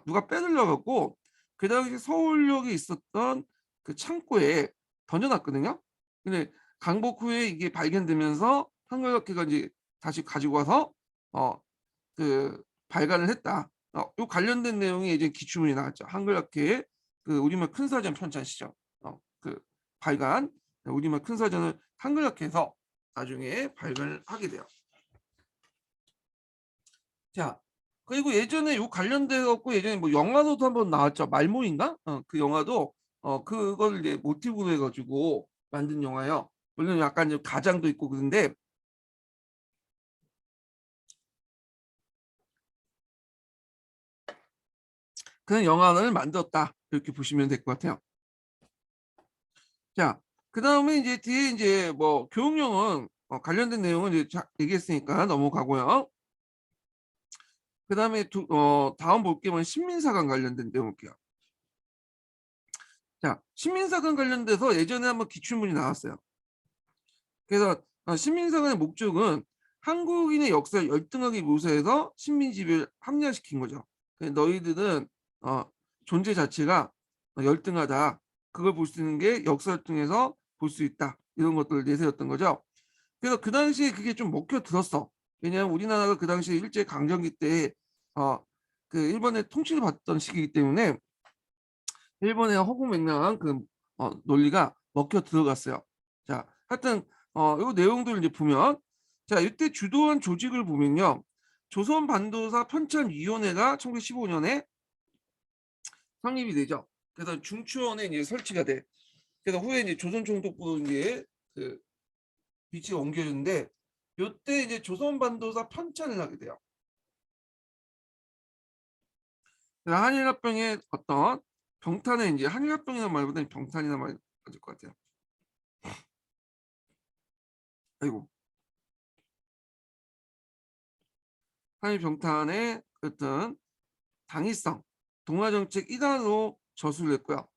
누가 빼들려갖고 그 당시 서울역에 있었던 그 창고에 던져놨거든요. 근데 강복 후에 이게 발견되면서 한글학회가 이제 다시 가지고 와서 발간을 했다. 요 관련된 내용이 이제 기출문이 나왔죠. 한글학회의 그 우리말 큰 사전 편찬 시점, 발간 우리말 큰 사전을 한글학회에서 나중에 발간을 하게 돼요. 자, 그리고 예전에 요 관련돼 갖고 예전에 뭐 영화로도 한번 나왔죠. 말모인가? 그 영화도 그걸 이제 모티브로 해가지고 만든 영화예요. 물론 약간 좀 가장도 있고 그런데 그런 영화를 만들었다 이렇게 보시면 될 것 같아요. 자, 그 다음에 이제 뒤에 이제 뭐 교육령은 관련된 내용은 이제 얘기했으니까 넘어가고요. 그 다음에 다음 볼게요. 신민사관 관련된 내용 볼게요. 자, 신민사관 관련돼서 예전에 한번 기출문이 나왔어요. 그래서 신민사관의 목적은 한국인의 역사를 열등하게 묘사해서 식민지배를 합리화시킨 거죠. 너희들은 존재 자체가 열등하다. 그걸 볼 수 있는 게 역사를 통해서 볼 수 있다. 이런 것들을 내세웠던 거죠. 그래서 그 당시에 그게 좀 먹혀 들었어. 왜냐하면 우리나라가 그 당시에 일제 강점기 때 그 일본의 통치를 받던 시기이기 때문에 일본의 허구맹랑한 그 논리가 먹혀 들어갔어요. 자, 하여튼 요 내용들을 이제 보면 자, 이때 주도한 조직을 보면요. 조선 반도사 편찬위원회가 1915년에 성립이 되죠. 그래서 중추원에 이제 설치가 돼. 그래서 후에 이제 조선총독부로 이제 그 위치가 옮겨졌는데 요때 이제 조선 반도사 편찬을 하게 돼요. 한일합병의 어떤 병탄에 이제 한일합병이라는 말보다는 병탄이라는 말이 맞을 것 같아요. 아이고. 한일병탄의 어떤 당위성, 동아정책 이단으로 저술을 했고요.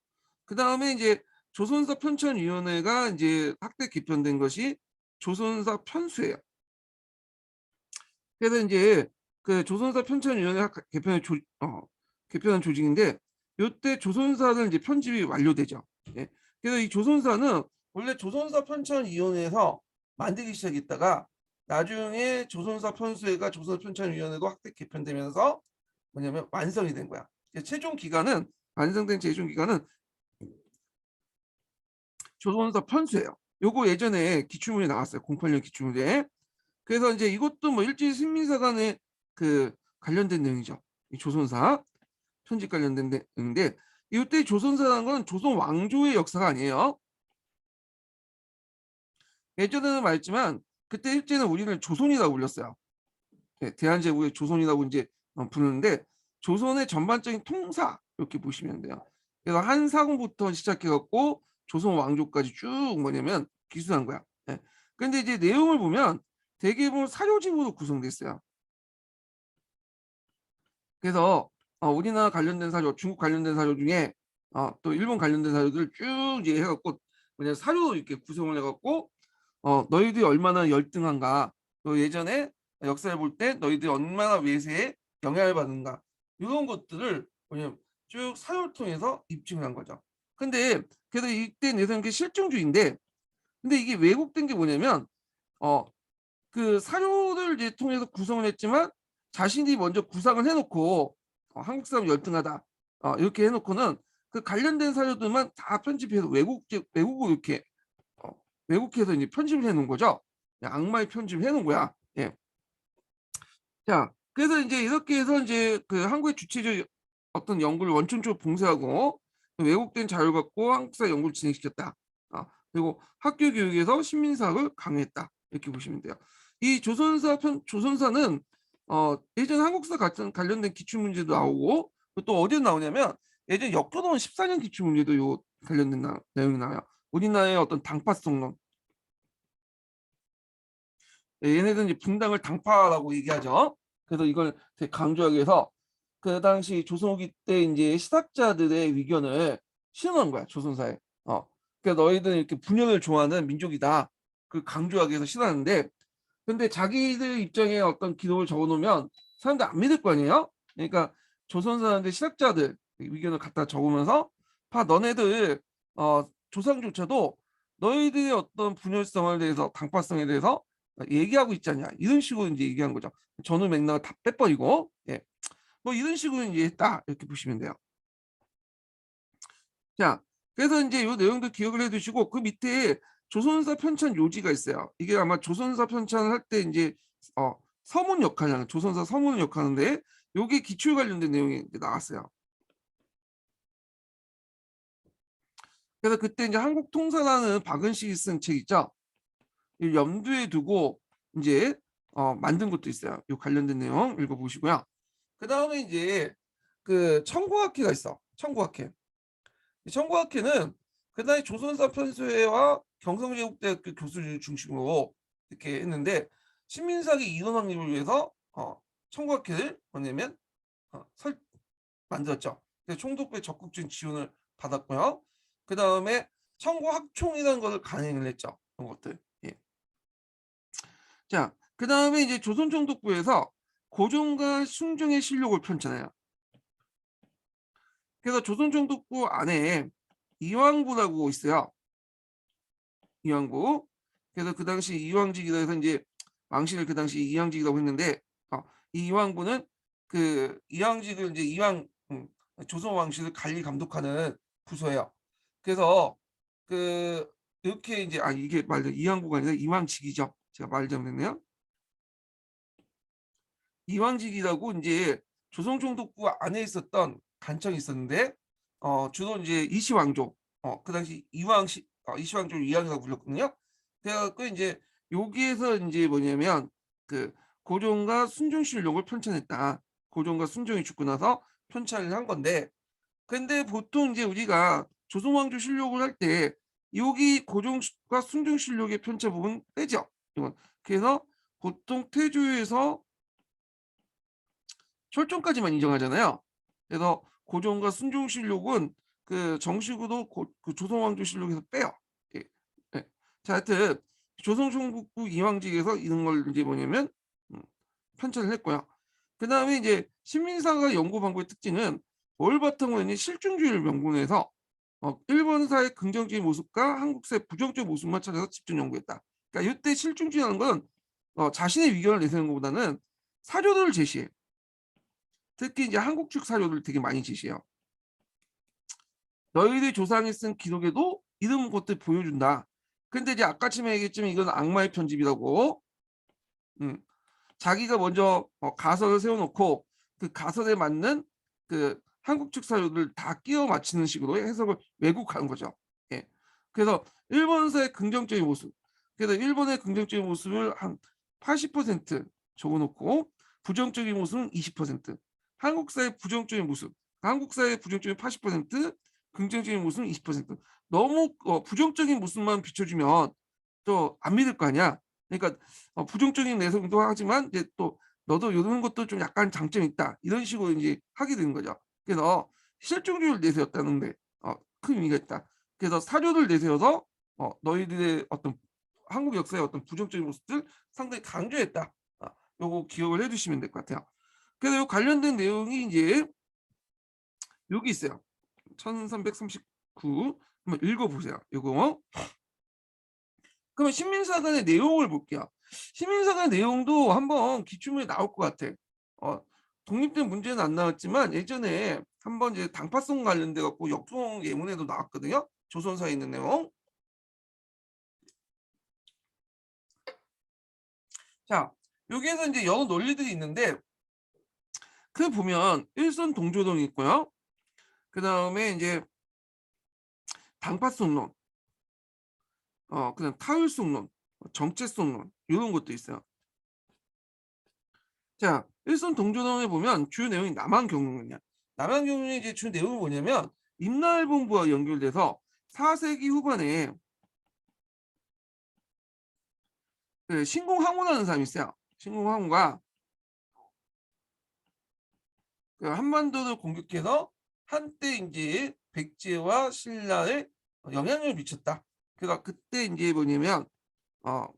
그 다음에 이제 조선사 편찬위원회가 이제 확대 개편된 것이 조선사 편수예요. 그래서 이제 그 조선사 편찬위원회 개편한 조직인데 이때 조선사는 이제 편집이 완료되죠. 예. 그래서 이 조선사는 원래 조선사 편찬위원회에서 만들기 시작했다가 나중에 조선사 편수회가 조선사 편찬위원회로 확대 개편되면서 뭐냐면 완성이 된 거야. 최종 기간은 완성된 최종 기간은 조선사 편수예요. 요거 예전에 기출문이 나왔어요. 08년 기출문에. 그래서 이제 이것도 뭐 일제 식민사관에 그 관련된 내용이죠. 이 조선사 편집 관련된 내용인데 이때 조선사라는 건 조선 왕조의 역사가 아니에요. 예전에는 말했지만 그때 일제는 우리를 조선이라고 불렸어요. 네, 대한제국의 조선이라고 이제 부르는데 조선의 전반적인 통사 이렇게 보시면 돼요. 그래서 한사군부터 시작해갖고 조선 왕조까지 쭉 뭐냐면 기술한 거야. 네. 근데 이제 내용을 보면 대개는 사료집으로 구성돼 있어요. 그래서 우리나라 관련된 사료, 중국 관련된 사료 중에 또 일본 관련된 사료들을 쭉 이제 해 갖고 뭐냐 사료로 이렇게 구성을 해 갖고 너희들이 얼마나 열등한가, 또 예전에 역사를 볼 때 너희들이 얼마나 외세에 영향을 받는가, 이런 것들을 뭐냐면 쭉 사료를 통해서 입증을 한 거죠. 근데 그래서 이때 내세운 게 실증주의인데, 근데 이게 왜곡된 게 뭐냐면 어 그 사료를 이제 통해서 구성을 했지만 자신이 먼저 구상을 해 놓고 한국 사람 열등하다 이렇게 해 놓고는 그 관련된 사료들만 다 편집해서 왜곡으로 이렇게 어 왜곡해서 이제 편집을 해 놓은 거죠. 악마의 편집을 해 놓은 거야. 예. 자, 그래서 인제 이렇게 해서 인제 그 한국의 주체적 어떤 연구를 원천적으로 봉쇄하고 왜곡된 자료를 갖고 한국사 연구를 진행시켰다. 그리고 학교 교육에서 신민사학을 강요했다. 이렇게 보시면 돼요. 이 조선사는 예전 한국사 같은 관련된 기출 문제도 나오고, 또 어디에 나오냐면 예전 역조선 14년 기출 문제도 요 관련된 내용이 나와요. 우리나라의 어떤 당파성론. 예, 얘네들은 이제 분당을 당파라고 얘기하죠. 그래서 이걸 되게 강조하기 위해서 그 당시 조선 후기 때 이제 시학자들의 의견을 실어놓은 거야, 조선사에. 그러니까 너희들은 이렇게 분열을 좋아하는 민족이다. 그 강조하기 위해서 실었는데, 근데 자기들 입장에 어떤 기록을 적어놓으면 사람들 안 믿을 거 아니에요? 그러니까 조선 사람들 실학자들 의견을 갖다 적으면서 봐, 너네들 조상조차도 너희들의 어떤 분열성에 대해서, 강파성에 대해서 얘기하고 있지 않냐, 이런 식으로 이제 얘기한 거죠. 전후 맥락을 다 빼버리고, 예. 뭐 이런 식으로 이제 했다, 이렇게 보시면 돼요. 자, 그래서 이제 요 내용도 기억을 해두시고 그 밑에 조선사 편찬 요지가 있어요. 이게 아마 조선사 편찬을 할 때 이제 서문 역할을 하는, 조선사 서문을 역할하는데 요게 기출 관련된 내용이 이제 나왔어요. 그래서 그때 이제 한국통사라는 박은식이 쓴 책 있죠. 이 염두에 두고 이제 만든 것도 있어요. 요 관련된 내용 읽어보시고요. 그 다음에 이제 그 청구학회가 있어. 청구학회. 이 청구학회는 그다음에 조선사 편수회와 경성제국대학교 교수를 중심으로 이렇게 했는데, 신민사학의 이론 확립을 위해서 청구학회를 뭐냐면 설 만들었죠. 그래서 총독부의 적극적인 지원을 받았고요. 그 다음에 청구학총이라는 것을 간행을 했죠. 그런 것들. 예. 자, 그 다음에 이제 조선총독부에서 고종과 숭종의 실록을 펼쳐내요. 그래서 조선총독부 안에 이왕부라고 있어요. 이왕구. 그래서 그 당시 이왕직이라 해서 이제 왕실을 그 당시 이왕직이라고 했는데, 이 이왕부는 그 이왕직을 이제 조선 왕실을 관리 감독하는 부서예요. 그래서 그 이렇게 이제 이게 말도 이왕구가 아니라 이왕직이죠. 제가 말 잘못했네요. 이왕직이라고 이제 조선총독부 안에 있었던 간청이 있었는데 주로 이제 이시왕조, 그 당시 이시왕조 이왕이라고 불렀거든요. 그래갖고 이제 여기에서 이제 뭐냐면 그 고종과 순종실록을 편찬했다. 고종과 순종이 죽고 나서 편찬을 한 건데, 근데 보통 이제 우리가 조선왕조 실록을 할 때 여기 고종과 순종실록의 편찬 부분 빼죠. 이건 그래서 보통 태조에서 철종까지만 인정하잖아요. 그래서 고종과 순종실록은 그 정식으로 그 조선왕조실록에서 빼요. 예. 예. 자, 하여튼 조선총국부 이왕직에서 이런 걸 이제 뭐냐면 편찬을 했고요. 그 다음에 이제 신민사가 연구 방법의 특징은 뭘 바탕으로 했니? 실증주의를 명분해서 일본사의 긍정적인 모습과 한국사의 부정적인 모습만 찾아서 집중 연구했다. 그러니까 이때 실증주의라는 건 자신의 의견을 내세우는 것보다는 사료들을 제시해. 특히 이제 한국 측 사료를 되게 많이 제시해요. 너희들 조상이 쓴 기록에도 이런 것들 보여준다. 근데 이제 아까쯤에 얘기했지만 이건 악마의 편집이라고. 자기가 먼저 가설을 세워놓고 그 가설에 맞는 그 한국 측 사료들 다 끼워 맞추는 식으로 해석을 왜곡하는 거죠. 예. 그래서 일본사의 긍정적인 모습, 그래서 일본의 긍정적인 모습을 한 80% 적어놓고 부정적인 모습은 20%, 한국사의 부정적인 모습, 한국사의 부정적인 80%, 긍정적인 모습은 20%. 너무 부정적인 모습만 비춰주면 또 안 믿을 거 아니야. 그러니까 부정적인 내성도 하지만 이제 또 "너도 요런 것도 좀 약간 장점이 있다." 이런 식으로 인제 하게 되는 거죠. 그래서 실증주의를 내세웠다는 데 큰 의미가 있다. 그래서 사료를 내세워서 너희들의 어떤 한국 역사의 어떤 부정적인 모습들 상당히 강조했다. 요거 기억을 해 두시면 될 것 같아요. 그래서 요 관련된 내용이 인제 여기 있어요. 1339 한번 읽어 보세요, 요거. 그러면 신민사관의 내용을 볼게요. 신민사관 내용도 한번 기출문에 나올 것 같아. 어 독립된 문제는 안 나왔지만 예전에 한번 이제 당파성 관련돼 갖고 역풍 예문에도 나왔거든요. 조선사에 있는 내용. 자, 여기에서 인제 여러 논리들이 있는데 그 보면 일선 동조론이 있고요. 그다음에 인제 당파성론, 그다음 타율성론, 정체성론 요런 것도 있어요. 자, 일선 동조론에 보면 주요 내용이 남한경륜이야. 남한경륜의 이제 주 내용이 뭐냐면 임나일본부와 연결돼서 4세기 후반에 그 신공항우라는 사람이 있어요. 신공항우가 그 한반도를 공격해서 한때 인제 백제와 신라에 영향력을 미쳤다. 그러니까 그때 인제 뭐냐면 어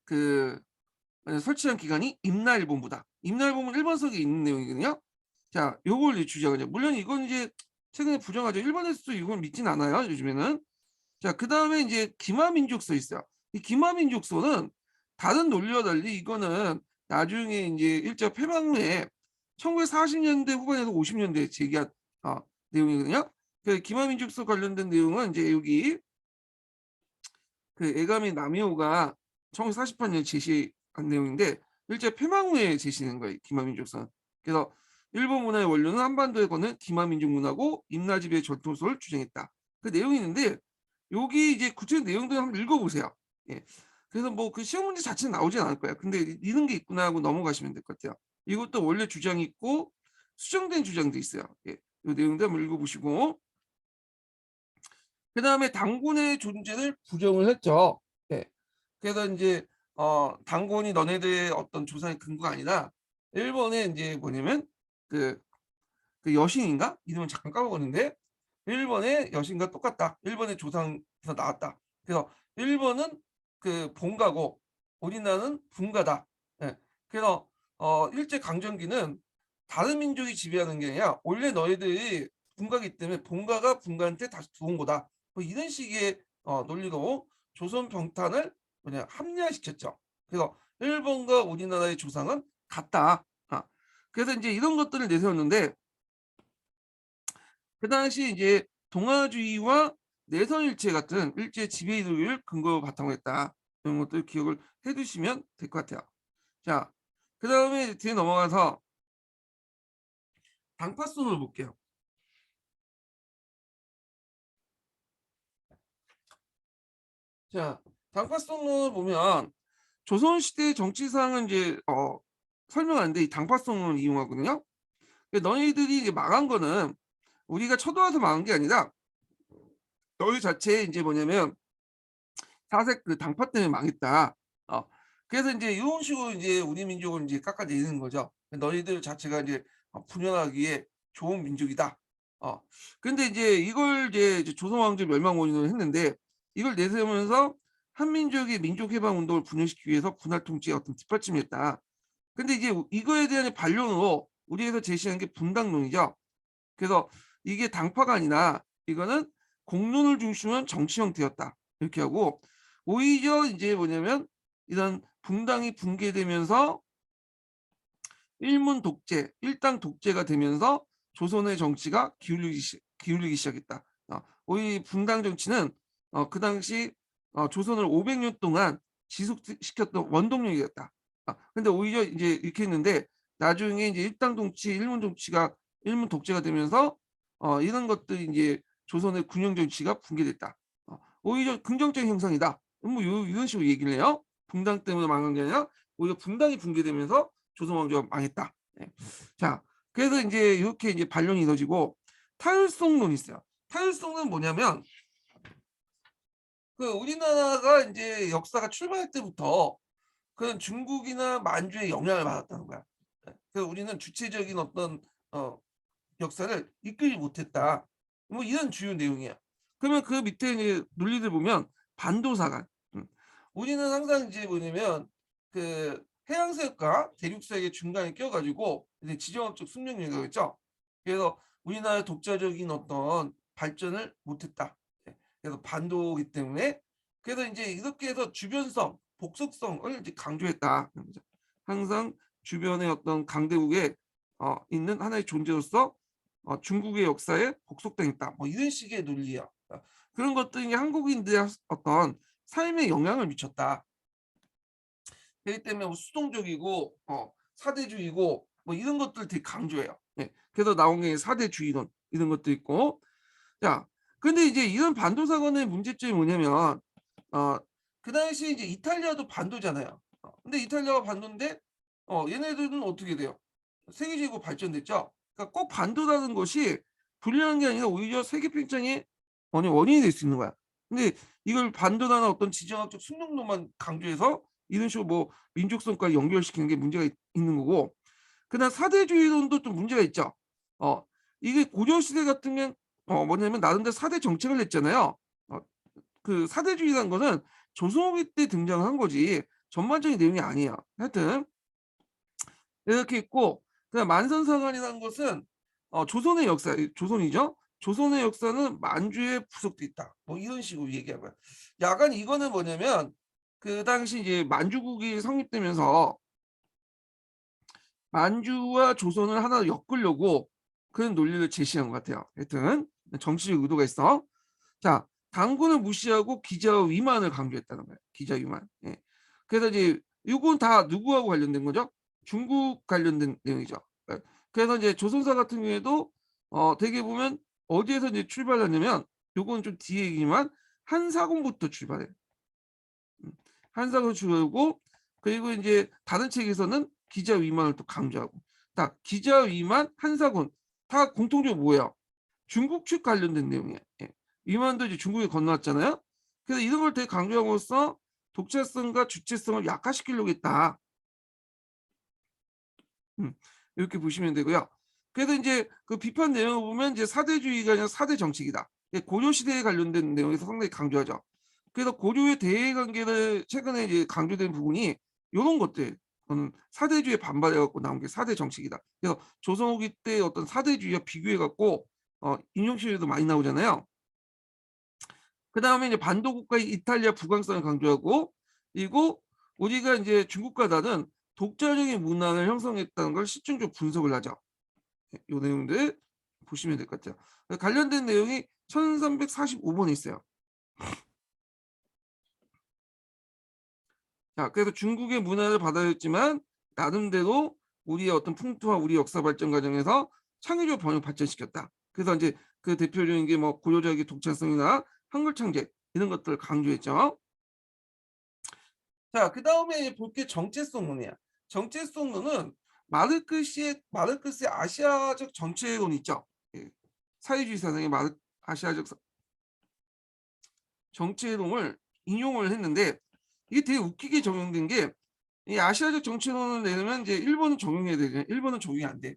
그 설치한 기관이 임나일본부다. 임나일본부는 일본석에 있는 내용이거든요. 자, 요걸 이제 주장하죠. 물론 이건 이제 최근에 부정하죠. 일본에서도 이걸 믿진 않아요, 요즘에는. 자, 그다음에 인제 기마민족서 있어요. 이 기마민족서는 다른 논리와 달리 이거는 나중에 인제 일제 패망 후에 1940 년대 후반에서 50 년대에 제기한 어 내용이거든요. 그 기마민족서 관련된 내용은 인제 여기 그 에가미 나미오가 1948 년에 제시한 내용인데 일제 패망 후에 제시된 거예요, 기마민족서는. 그래서 일본 문화의 원료는 한반도에 거는 기마민족 문화고 임나집의 전통성을 주장했다. 그 내용이 있는데 여기 이제 구체적 내용들 한번 읽어 보세요. 예. 그래서 뭐 그 시험 문제 자체는 나오진 않을 거예요. 근데 이런 게 있구나 하고 넘어가시면 될 것 같아요. 이것도 원래 주장이 있고 수정된 주장도 있어요. 예. 요 내용도 한번 읽어 보시고 그다음에 당군의 존재를 부정을 했죠. 예. 그래서 인제 당군이 너네들의 어떤 조상의 근거가 아니라 일본의 인제 뭐냐면 그 여신인가? 이름을 잠깐 까먹었는데 일본의 여신과 똑같다. 일본의 조상에서 나왔다. 그래서 일본은 그 본가고 우리나라는 분가다. 예. 그래서 일제 강점기는 다른 민족이 지배하는 게 아니라 원래 너희들이 분가기 때문에 본가가 분가한테 다시 들어온 거다. 뭐 이런 식의 논리로 조선 병탄을 뭐냐 합리화시켰죠. 그래서 일본과 우리나라의 조상은 같다. 그래서 인제 이런 것들을 내세웠는데 그 당시 이제 동아주의와 내선일체 같은 일제 지배 이론을 근거로 바탕으로 했다. 이런 것들 기억을 해 두시면 될 것 같아요. 자, 그다음에 뒤에 넘어가서 당파선을 볼게요. 자, 당파선을 보면 조선시대 정치상은 이제 설명하는데 이 당파선을 이용하거든요. 너희들이 이제 망한 거는 우리가 쳐들어와서 망한 게 아니라 너희 자체에 인제 뭐냐면 사색 그 당파 때문에 망했다. 어 그래서 인제 요런 식으로 인제 우리 민족을 인제 깎아내리는 거죠. 너희들 자체가 인제 분열하기에 좋은 민족이다. 어 근데 인제 이걸 이제 조선 왕조 멸망 원인으로 했는데 이걸 내세우면서 한민족의 민족 해방 운동을 분열시키기 위해서 군할 통치의 어떤 뒷받침이었다. 근데 이제 이거에 대한 반론으로 우리에서 제시한 게 분당론이죠. 그래서 이게 당파가 아니라 이거는 공론을 중심으로 한 정치 형태였다. 이렇게 하고 오히려 인제 뭐냐면 이런 분당이 붕괴되면서 일문 독재, 일당 독재가 되면서 조선의 정치가 기울기 시작했다. 오히려 분당 정치는 그 당시 조선을 500년 동안 지속시켰던 원동력이었다. 근데 오히려 인제 이렇게 했는데 나중에 인제 일당 정치, 일문 독재가 되면서 이런 것들이 인제 조선의 군영 정치가 붕괴됐다. 오히려 긍정적인 현상이다. 뭐 이런 식으로 얘기를 해요. 분당 때문에 망한 게 아니라 오히려 분당이 붕괴되면서 조선 왕조가 망했다. 예. 자, 그래서 인제 이렇게 인제 반론이 이루어지고 타율성론이 있어요. 타율성은 뭐냐면 그 우리나라가 인제 역사가 출발할 때부터 그런 중국이나 만주의 영향을 받았다는 거야. 예. 그래서 우리는 주체적인 어떤 어 역사를 이끌지 못했다. 뭐 이런 주요 내용이야. 그러면 그 밑에 이제 논리들 보면 반도사관. 우리는 항상 이제 뭐냐면 그 해양사역과 대륙사역의 중간에 껴 가지고 이제 지정학적 숙명여기가 있죠. 그래서 우리나라의 독자적인 어떤 발전을 못했다. 예. 그래서 반도이기 때문에 그래서 인제 이렇게 해서 주변성, 복속성을 이제 강조했다. 그런 거죠. 항상 주변의 어떤 강대국에 있는 하나의 존재로서 중국의 역사에 복속당했다. 뭐 이런 식의 논리야. 그런 것들이 한국인들의 어떤 삶에 영향을 미쳤다. 그렇기 때문에 뭐 수동적이고 사대주의고 뭐 이런 것들 되게 강조해요. 예. 그래서 나온 게 사대주의론 이런 것도 있고. 자, 근데 이제 이런 반도 사관의 문제점이 뭐냐면 어 그 당시에 이제 이탈리아도 반도잖아요. 근데 이탈리아가 반도인데 얘네들은 어떻게 돼요? 세계적으로 발전됐죠. 그러니까 꼭 반도라는 것이 불리한 게 아니라 오히려 세계 팽창의 원인이 될 수 있는 거야. 근데 이걸 반도라는 어떤 지정학적 숙명론만 강조해서 이런 식으로 뭐 민족성까지 연결시키는 게 문제가 있는 거고, 그다음 사대주의론도 좀 문제가 있죠. 어 이게 고려 시대 같으면 뭐냐면 나름대로 사대 정책을 냈잖아요. 어 그 사대주의라는 거는 조선후기 때 등장한 거지 전반적인 내용이 아니에요. 하여튼 이렇게 있고, 그다음 만선사관이라는 것은 조선의 역사, 조선이죠. 조선의 역사는 만주에 부속돼 있다. 뭐 이런 식으로 얘기한 거야. 약간 이거는 뭐냐면 그 당시 이제 만주국이 성립되면서 만주와 조선을 하나로 엮으려고 그런 논리를 제시한 것 같아요. 하여튼 정치적 의도가 있어. 자, 당군을 무시하고 기자와 위만을 강조했다는 거예요. 기자 위만. 예. 그래서 이제 요건 다 누구하고 관련된 거죠? 중국 관련된 내용이죠. 예. 그래서 이제 조선사 같은 경우에도 되게 보면 어디에서 이제 출발하냐면 요건 좀 뒤에 얘기지만 한사군부터 출발해요. 음. 한사군 출발하고 그리고 인제 다른 책에서는 기자 위만을 또 강조하고. 딱 기자 위만, 한사군 다 공통적으로 뭐예요? 중국 측 관련된 내용이에요. 예. 위만도 이제 중국에 건너왔잖아요. 그래서 이런 걸 되게 강조함으로써 독자성과 주체성을 약화시키려고 했다. 음. 이렇게 보시면 되고요. 그래서 인제 그 비판 내용을 보면 이제 사대주의가 아니라 사대 정책이다. 예, 고려 시대에 관련된 내용에서 상당히 강조하죠. 그래서 고려의 대외 관계를 최근에 이제 강조된 부분이 요런 것들, 사대주의에 반발해 갖고 나온 게 사대 정책이다. 그래서 조선 후기 때 어떤 사대주의와 비교해 갖고 인용 시에도 많이 나오잖아요. 그다음에 이제 반도 국가의 이탈리아 부강성을 강조하고, 그리고 우리가 인제 중국과 다른 독자적인 문화를 형성했다는 걸 실증적으로 분석을 하죠. 예, 요 내용들 보시면 될 것 같아요. 관련된 내용이 1345 번에 있어요. 자, 그래서 중국의 문화를 받아들였지만 나름대로 우리의 어떤 풍토와 우리 역사 발전 과정에서 창의적 번역 발전시켰다. 그래서 인제 그 대표적인 게 뭐 고려적인 독창성이나 한글 창제 이런 것들을 강조했죠. 자, 그다음에 볼 게 정체성론이야. 정체성론은 마르크스의 아시아적 정체론 있죠. 예. 사회주의 사상의 아시아적 정체론을 인용을 했는데 이게 되게 웃기게 적용된 게, 이 아시아적 정체론을 내려면 이제 일본은 적용해야 되잖아요. 일본은 적용이 안 돼.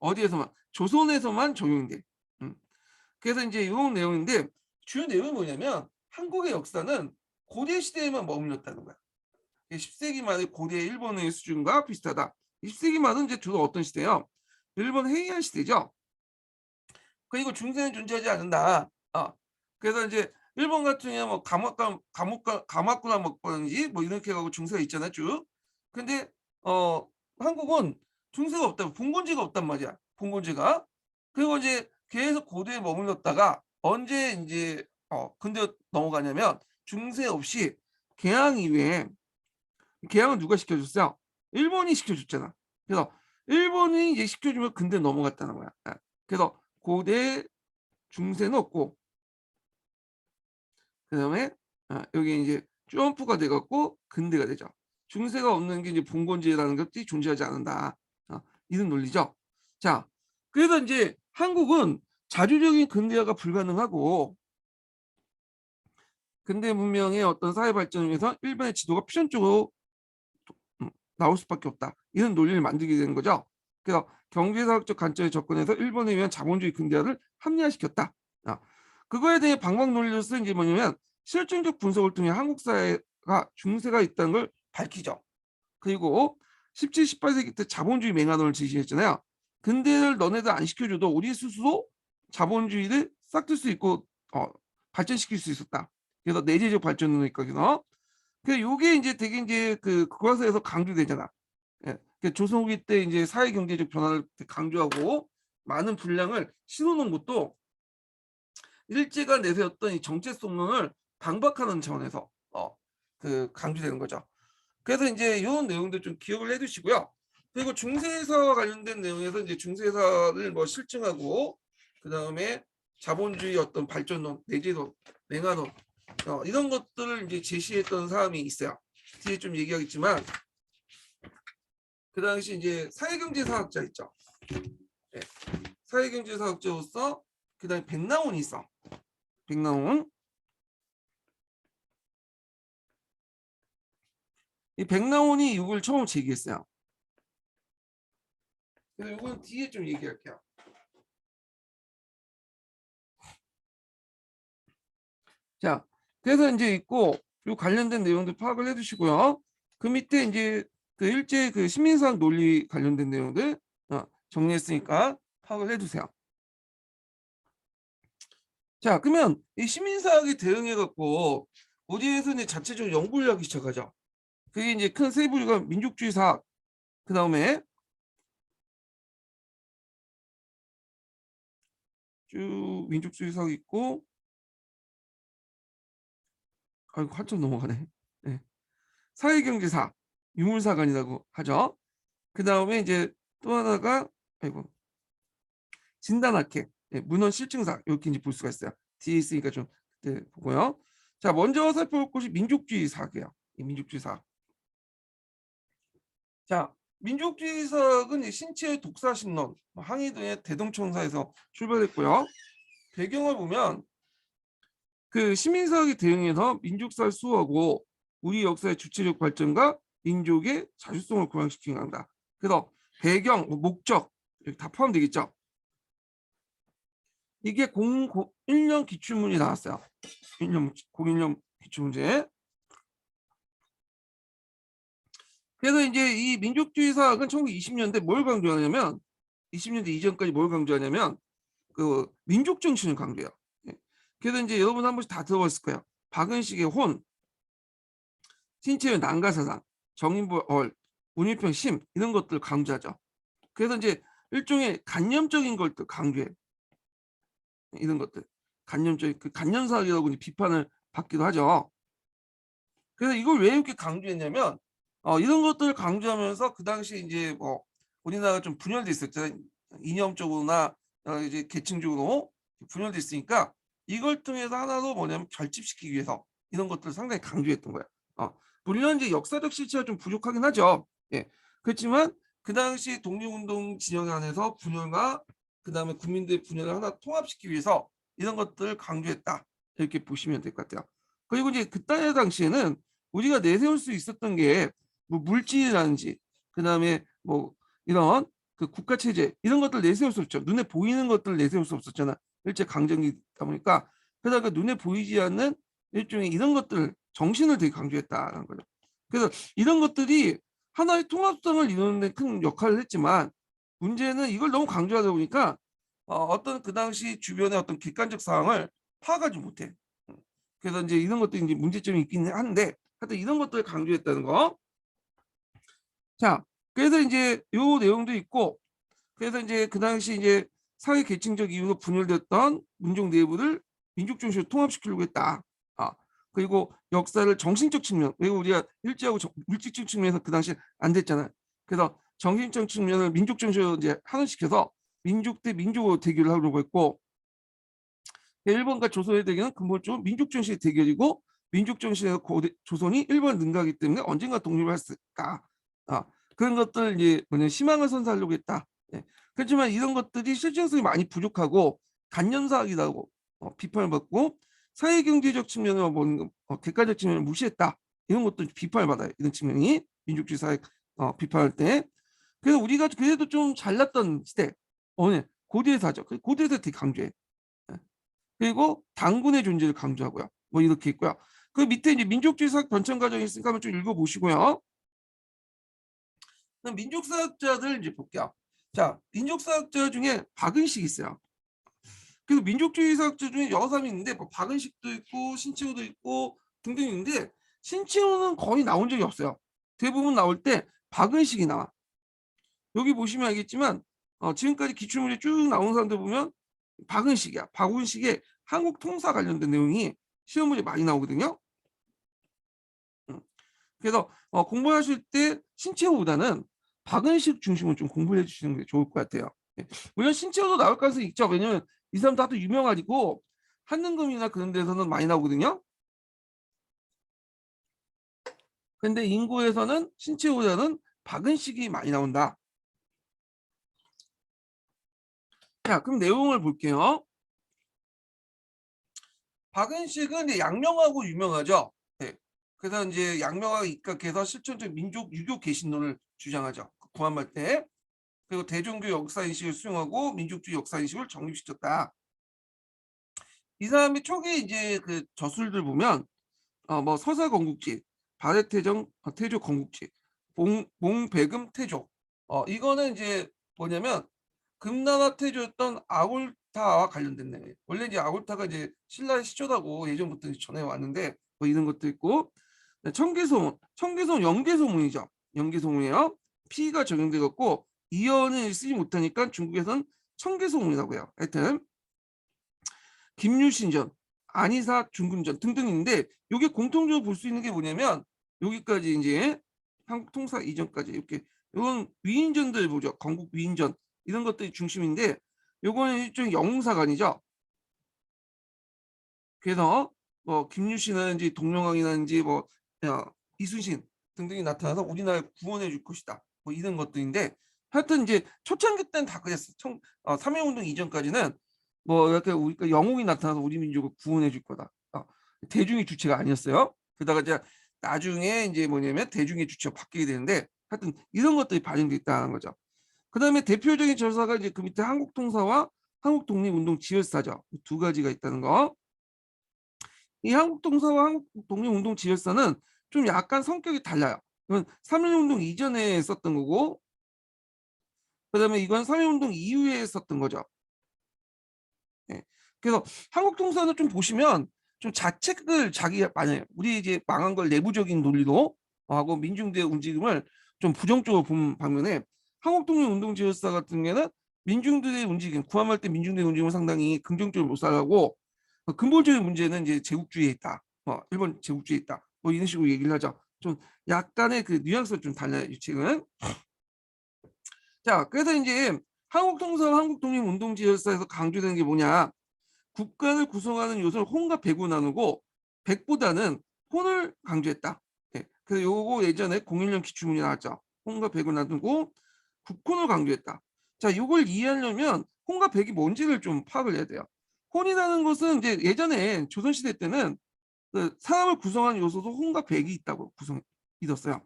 어디에서만 조선에서만 적용이 돼. 음. 그래서 인제 요런 내용인데 주요 내용이 뭐냐면 한국의 역사는 고대 시대에만 머물렀다는 거야. 10세기 말의 고대 일본의 수준과 비슷하다. 20세기 말은 이제 주로 어떤 시대예요? 일본 헤이안 시대죠. 그리고 중세는 존재하지 않는다. 그래서 이제 일본 같은 경우에 뭐 가마쿠라 먹번지 뭐 이렇게 해 갖고 중세가 있잖아요 쭉. 근데 어 한국은 중세가 없다. 봉건제가 없단 말이야, 봉건제가. 그리고 이제 계속 고대에 머물렀다가 언제 인제 근대로 넘어가냐면 중세 없이 개항 이후에, 개항은 누가 시켜줬어요? 일본이 시켜줬잖아. 그래서 일본이 이제 시켜주면 근대로 넘어갔다는 거야. 예. 그래서 고대, 중세는 없고 그다음에 여기 이제 점프가 돼 갖고 근대가 되죠. 중세가 없는 게 이제 봉건제라는 것들이 존재하지 않는다. 이런 논리죠. 자, 그래서 인제 한국은 자주적인 근대화가 불가능하고 근대 문명의 어떤 사회 발전을 위해서 일본의 지도가 필연적으로 나올 수밖에 없다. 이런 논리를 만들게 되는 거죠. 그래서 경제사학적 관점에 접근해서 일본에 의한 자본주의 근대화를 합리화시켰다. 아, 그거에 대해 방방 논리로서 이제 뭐냐면 실증적 분석을 통해 한국 사회가 중세가 있다는 걸 밝히죠. 그리고 17, 18세기 때 자본주의 맹하론을 제시했잖아요. 근대를 너네들 안 시켜줘도 우리 스스로 자본주의를 싹쓸 수 있고 발전시킬 수 있었다. 그래서 내재적 발전을 있거든요. 그 요게 이제 되게 이제 그 교과서에서 강조되잖아. 예. 그 조선 후기 때 이제 사회 경제적 변화를 강조하고 많은 분량을 실어놓은 것도 일제가 내세웠던 이 정체성론을 방박하는 차원에서 그 강조되는 거죠. 그래서 이제 이런 내용들 좀 기억을 해두시고요. 그리고 중세사와 관련된 내용에서 이제 중세사를 뭐 실증하고 그 다음에 자본주의 어떤 발전론, 내재론, 맹하론 이런 것들을 이제 제시했던 사람이 있어요. 뒤에 좀 얘기하겠지만 그 당시 이제 사회경제사학자 있죠. 네. 사회경제사학자로서 그 다음에 백나온이 있어. 백나온. 이 백나온이 이걸 처음 제기했어요. 그래서 이건 뒤에 좀 얘기할게요. 자, 그래서 이제 있고 요 관련된 내용들 파악을 해두시고요. 그 밑에 이제 그 일제 그 시민사학 논리 관련된 내용들 정리했으니까 파악을 해두세요. 자, 그러면 이 시민사학에 대응해 갖고 어디에서 이제 자체적으로 연구를 하기 시작하죠. 그게 이제 큰 세 부류가 민족주의 사학, 그 다음에 쭉 민족주의 사학 있고, 아이고 한참 넘어가네. 네. 사회경제사, 유물사관이라고 하죠. 그 다음에 이제 또 하나가 아이고 진단학회, 문헌 실증사 이렇게 이제 볼 수가 있어요. 뒤에 있으니까 좀 그때 보고요. 자, 먼저 살펴볼 것이 민족주의 사학이에요. 이 민족주의 사학. 자, 민족주의 사학은 신체의 독사신론, 항해 등의 대동청사에서 출발했고요. 배경을 보면 그 시민사학에 대응해서 민족사를 수호하고 우리 역사의 주체적 발전과 민족의 자주성을 고양시키는 한다. 그래서 배경, 목적 다 포함되겠죠. 이게 01년 기출문이 나왔어요. 01년 기출문제. 그래서 이제 이 민족주의 사학은 1920년대 뭘 강조하냐면 20년대 이전까지 뭘 강조하냐면 그 민족 정신을 강조해요. 그래서 이제 여러분 한 번씩 다 들어봤을 거예요. 박은식의 혼, 신채의 난가사상, 정인보 운일평 심 이런 것들 강조하죠. 그래서 이제 일종의 간념적인 것들 강조해. 이런 것들 간념적인 그 간념사학이라고 비판을 받기도 하죠. 그래서 이걸 왜 이렇게 강조했냐면 이런 것들을 강조하면서 그 당시 이제 뭐 우리나라가 좀 분열돼 있었잖아요. 이념적으로나 이제 계층적으로 분열돼 있으니까 이걸 통해서 하나로 뭐냐면 결집시키기 위해서 이런 것들을 상당히 강조했던 거예요. 물론 이제 역사적 실체가 좀 부족하긴 하죠. 예. 그렇지만 그 당시 독립운동 진영 안에서 분열과 그 다음에 국민들의 분열을 하나 통합시키기 위해서 이런 것들을 강조했다. 이렇게 보시면 될 것 같아요. 그리고 이제 그때 당시에는 우리가 내세울 수 있었던 게 뭐 물질이라든지 그다음에 뭐 이런 그 국가 체제 이런 것들 내세울 수 없죠. 눈에 보이는 것들 내세울 수 없었잖아. 일제 강점기다 보니까 그러다가 눈에 보이지 않는 일종의 이런 것들 정신을 되게 강조했다는 거죠. 그래서 이런 것들이 하나의 통합성을 이루는 데 큰 역할을 했지만 문제는 이걸 너무 강조하다 보니까 어떤 그 당시 주변의 어떤 객관적 상황을 파악하지 못해. 그래서 이제 이런 것도 이제 문제점이 있긴 한데 하여튼 이런 것들을 강조했다는 거. 자, 그래서 이제 요 내용도 있고 그래서 이제 그 당시 이제 사회 계층적 이유로 분열됐던 민족 내부를 민족 중심으로 통합시키려고 했다. 그리고 역사를 정신적 측면, 왜 우리가 일제하고 물질적 측면에서 그 당시 안 됐잖아요. 그래서 정신적 측면을 민족 중심으로 이제 하나시켜서 민족 대 민족으로 대결을 하려고 했고 일본과 조선의 대결은 근본적으로 민족 정신의 대결이고 민족 정신에서 조선이 일본을 능가하기 때문에 언젠가 독립을 했을까. 그런 것들 이제 뭐냐 희망을 선사하려고 했다. 예. 그렇지만 이런 것들이 실증성이 많이 부족하고 간념사학이라고 비판을 받고 사회경제적 측면을 객관적 측면을 무시했다. 이런 것도 비판을 받아요. 이런 측면이 민족주의 사회 비판할 때. 그래서 우리가 그래도 좀 잘났던 시대, 고대사죠. 고대사 되게 강조해. 예. 그리고 당군의 존재를 강조하고요. 뭐 이렇게 있고요. 그 밑에 이제 민족주의 사학 변천 과정이 있으니까 한번 좀 읽어보시고요. 그럼 민족사학자들 이제 볼게요. 자, 민족사학자 중에 박은식이 있어요. 그리고 민족주의 사학자 중에 여러 사람이 있는데 뭐 박은식도 있고 신채호도 있고 등등 있는데 신채호는 거의 나온 적이 없어요. 대부분 나올 때 박은식이 나와. 여기 보시면 알겠지만 지금까지 기출문제 쭉 나온 사람들 보면 박은식이야. 박은식의 한국 통사 관련된 내용이 시험 문제 많이 나오거든요. 그래서 공부하실 때 신채호보다는 박은식 중심으로 좀 공부를 해주시는 게 좋을 것 같아요. 예. 물론 신채호도 나올 가능성이 있죠. 왜냐면 이 사람 다들 유명하고 한능금이나 그런 데서는 많이 나오거든요. 근데 인고에서는 신채호보다는 박은식이 많이 나온다. 자, 그럼 내용을 볼게요. 박은식은 이제 양명하고 유명하죠. 네. 그래서 이제 양명하고 입각해서 실천적 민족 유교 개신론을 주장하죠. 구한말 때. 그리고 대종교 역사인식을 수용하고 민족주의 역사인식을 정립시켰다. 이 사람이 초기 이제 그 저술들 보면 뭐 서사건국지, 발해태정 태조 건국지, 봉배금 태조. 이거는 이제 뭐냐면 금나라 태조였던 아골타와 관련된 내용이에요. 원래 이제 아골타가 이제 신라의 시초다고 예전부터 전해 왔는데 뭐 이런 것도 있고 청계소문 영계소문이죠. 영계소문이에요. 피가 적용되었고 이어는 쓰지 못하니까 중국에서는 청계소문이라고 해요. 하여튼 김유신전, 안이사 중군전 등등인데 이게 공통적으로 볼 수 있는 게 뭐냐면 여기까지 이제 한국 통사 이전까지 이렇게 이건 위인전들 보죠. 건국 위인전 이런 것들이 중심인데 요거는 일종의 영웅사관이죠. 그래서 뭐 김유신이라든지 동명왕이라든지 뭐 이순신 등등이 나타나서 우리나라를 구원해 줄 것이다. 뭐 이런 것들인데 하여튼 이제 초창기 때는 다 그랬어. 3.1운동 이전까지는 뭐 이렇게 우리가 영웅이 나타나서 우리 민족을 구원해 줄 거다. 대중의 주체가 아니었어요. 그러다가 이제 나중에 이제 뭐냐면 대중의 주체가 바뀌게 되는데 하여튼 이런 것들이 반영돼 있다는 거죠. 그다음에 대표적인 절사가 이제 그 밑에 한국통사와 한국독립운동 지열사죠. 두 가지가 있다는 거. 이 한국통사와 한국독립운동 지열사는 좀 약간 성격이 달라요. 이건 3.1운동 이전에 썼던 거고 그다음에 이건 3.1운동 이후에 썼던 거죠. 네. 그래서 한국통사는 좀 보시면 좀 자책을 자기가 많이 해요. 우리 이제 망한 걸 내부적인 논리로 하고 민중대의 움직임을 좀 부정적으로 본 반면에 한국독립운동지열사 같은 경우에는 민중들의 움직임, 구함할 때 민중들의 움직임을 상당히 긍정적으로 묘사하고 근본적인 문제는 이제 제국주의에 있다. 일본 제국주의에 있다. 뭐 이런 식으로 얘기를 하죠. 좀 약간의 그 뉘앙스가 좀 달라요. 이 책은. 자, 그래서 이제 한국통사와 한국독립운동지열사에서 강조되는 게 뭐냐? 국가를 구성하는 요소를 혼과 백으로 나누고 백보다는 혼을 강조했다. 네. 그래서 요거 예전에 01년 기출문제 나왔죠. 혼과 백을 나누고 국혼을 강조했다. 자, 이걸 이해하려면 혼과 백이 뭔지를 좀 파악을 해야 돼요. 혼이라는 것은 이제 예전에 조선시대 때는 그 사람을 구성하는 요소도 혼과 백이 있다고 믿었어요.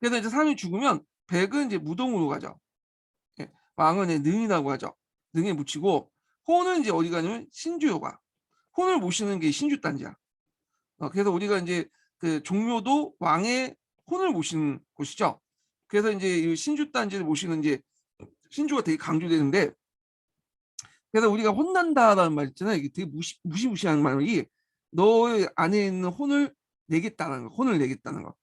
그래서 이제 사람이 죽으면 백은 이제 무덤으로 가죠. 예, 왕은 능이라고 하죠. 능에 묻히고 혼은 이제 어디 가냐면 신주요가. 혼을 모시는 게 신주단지야. 그래서 우리가 이제 그 종묘도 왕의 혼을 모시는 곳이죠. 그래서 이제 이 신주단지를 모시는 이제 신주가 되게 강조되는데 그래서 우리가 혼난다라는 말 있잖아요. 이게 되게 무시무시한 말이 너의 안에 있는 혼을 내겠다는 거, 혼을 내겠다는 거,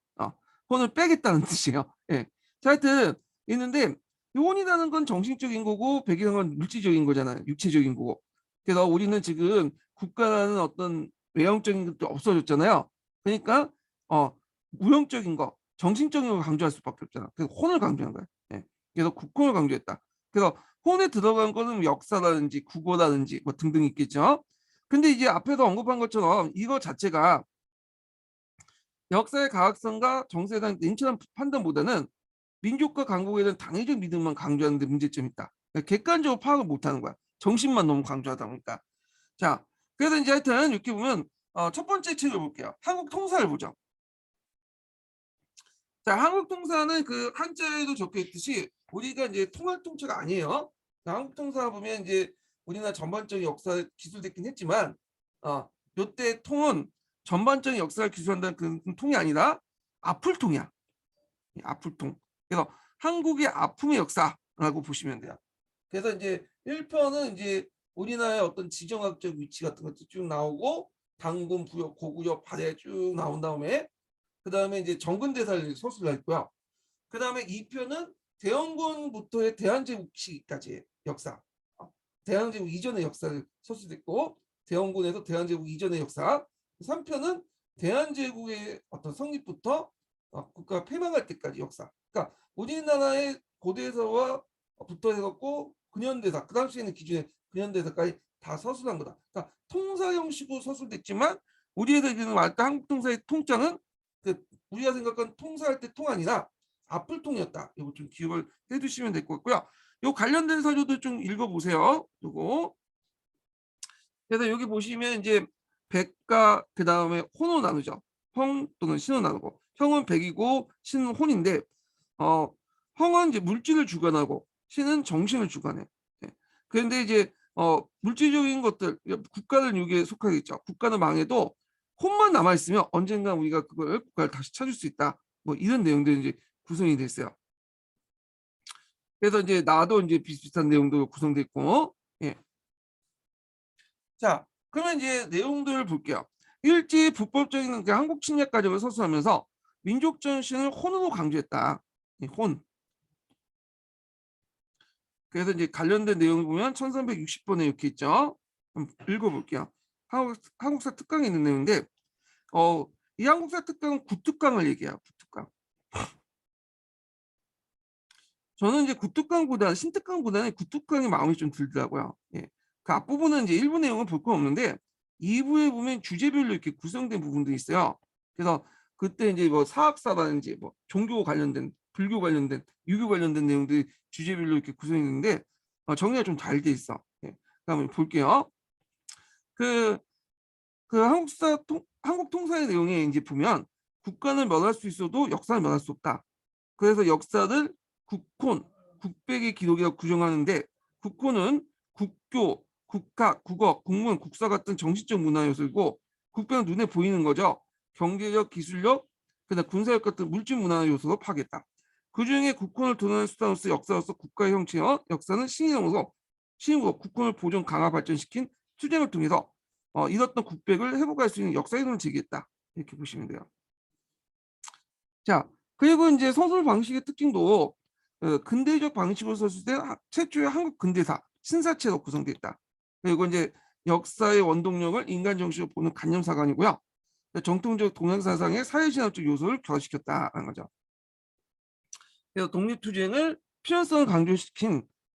혼을 빼겠다는 뜻이에요. 예. 자, 하여튼 있는데 이 혼이라는 건 정신적인 거고 백이라는 건 물질적인 거잖아요. 육체적인 거고. 그래서 우리는 지금 국가라는 어떤 외형적인 것도 없어졌잖아요. 그러니까 무형적인 거, 정신적인 걸 강조할 수밖에 없잖아. 그래서 혼을 강조한 거야. 예. 그래서 국혼을 강조했다. 그래서 혼에 들어간 거는 역사라든지 국어라든지 뭐 등등 있겠죠. 근데 이제 앞에서 언급한 것처럼 이거 자체가 역사의 가학성과 정세에 대한 냉철한 판단보다는 민족과 강국에 대한 당위적 믿음만 강조하는 데 문제점이 있다. 그러니까 객관적으로 파악을 못하는 거야. 정신만 너무 강조하다 보니까. 자, 그래서 이제 하여튼 이렇게 보면 첫 번째 책을 볼게요. 한국 통사를 보죠. 자, 한국 통사는 그 한자에도 적혀 있듯이 우리가 이제 통할 통째가 아니에요. 한국 통사 보면 이제 우리나라 전반적인 역사 기술됐긴 했지만 요때 통은 전반적인 역사를 기술한다는 그 통이 아니라 아플통이야. 아플통. 그래서 한국의 아픔의 역사라고 보시면 돼요. 그래서 이제 1편은 이제 우리나라의 어떤 지정학적 위치 같은 것도 쭉 나오고 당군, 부역, 고구려, 발해 쭉 나온 다음에 그 다음에 이제 정근대사를 서술을 했고요. 그 다음에 2편은 대원군부터의 대한제국 시기까지의 역사, 대한제국 이전의 역사를 서술했고 대원군에서 대한제국 이전의 역사. 3편은 대한제국의 어떤 성립부터 국가 폐망할 때까지 역사. 그러니까 우리나라의 고대사와 부터 해갖고 근현대사, 그 당시에는 기준에 근현대사까지 다 서술한 거다. 그러니까 통사 형식으로 서술됐지만 우리에서 지금 말했던 한국 통사의 통장은 그 우리가 생각한 통사할 때 통 아니라 앞불통이었다. 이거 좀 기억을 해두시면 될 것 같고요. 요 관련된 사료도 좀 읽어보세요. 요거. 그래서 여기 보시면 이제 백과 그 다음에 혼으로 나누죠. 형 또는 신으로 나누고 형은 백이고 신은 혼인데 형은 이제 물질을 주관하고 신은 정신을 주관해. 네. 그런데 이제 물질적인 것들 국가는 여기에 속하겠죠. 국가는 망해도 혼만 남아 있으면 언젠가 우리가 그걸 국가를 다시 찾을 수 있다. 뭐 이런 내용들이 이제 구성이 됐어요. 그래서 이제 나도 이제 비슷비슷한 내용도 구성돼 있고. 예. 자, 그러면 이제 내용들을 볼게요. 일제 불법적인 그 한국 침략 과정을 서술하면서 민족 정신을 혼으로 강조했다. 혼. 그래서 이제 관련된 내용을 보면 1360번에 이렇게 있죠. 읽어볼게요. 한국사 특강에 있는 내용인데 이 한국사 특강은 구특강을 얘기해요. 구특강. 저는 이제 구특강보다는 신특강보다는 구특강이 마음이 좀 들더라고요. 예. 그 앞부분은 이제 일부 내용을 볼 건 없는데 2부에 보면 주제별로 이렇게 구성된 부분도 있어요. 그래서 그때 이제 뭐 사학사라든지 뭐 종교 관련된, 불교 관련된, 유교 관련된 내용들이 주제별로 이렇게 구성이 있는데 정리가 좀 잘 돼 있어. 예. 한번 볼게요. 그 한국 통사의 내용에 이제 보면 국가는 멸할 수 있어도 역사는 멸할 수 없다. 그래서 역사를 국혼, 국백의 기록이라고 규정하는데 국혼은 국교, 국학, 국어, 국문, 국사 같은 정신적 문화 요소이고 국백은 눈에 보이는 거죠. 경제적, 기술력, 그다음 군사력 같은 물질 문화 요소로 파악했다. 그중에 국혼을 도전하는 수단으로서 역사로서 국가의 형체와 역사는 신임으로 국혼을 보존 강화 발전시킨 투쟁을 통해서 잃었던 국백을 회복할 수 있는 역사 이론을 제기했다. 이렇게 보시면 돼요. 자, 그리고 이제 서술 방식의 특징도 근대적 방식으로 서술된 최초의 한국 근대사 신사체로 구성되어 있다. 그리고 이제 역사의 원동력을 인간 정신으로 보는 관념사가 아니고요. 정통적 동양사상의 사회신학적 요소를 결합시켰다는 거죠. 그래서 독립투쟁을 필연성을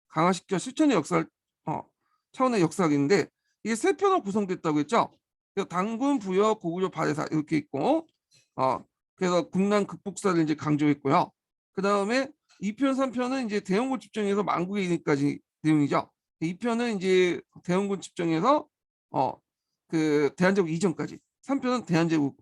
강화시켜 실천의 역사를 차원의 역사학인데 이게 세 편으로 구성됐다고 했죠. 그래서 당군, 부여, 고구려, 발해사 이렇게 있고 그래서 국난 극복사를 이제 강조했고요. 그 다음에 2편, 3편은 이제 대원군 집정에서 만국의 일까지 내용이죠. 2편은 이제 대원군 집정에서 그 대한제국 이전까지, 3편은 대한제국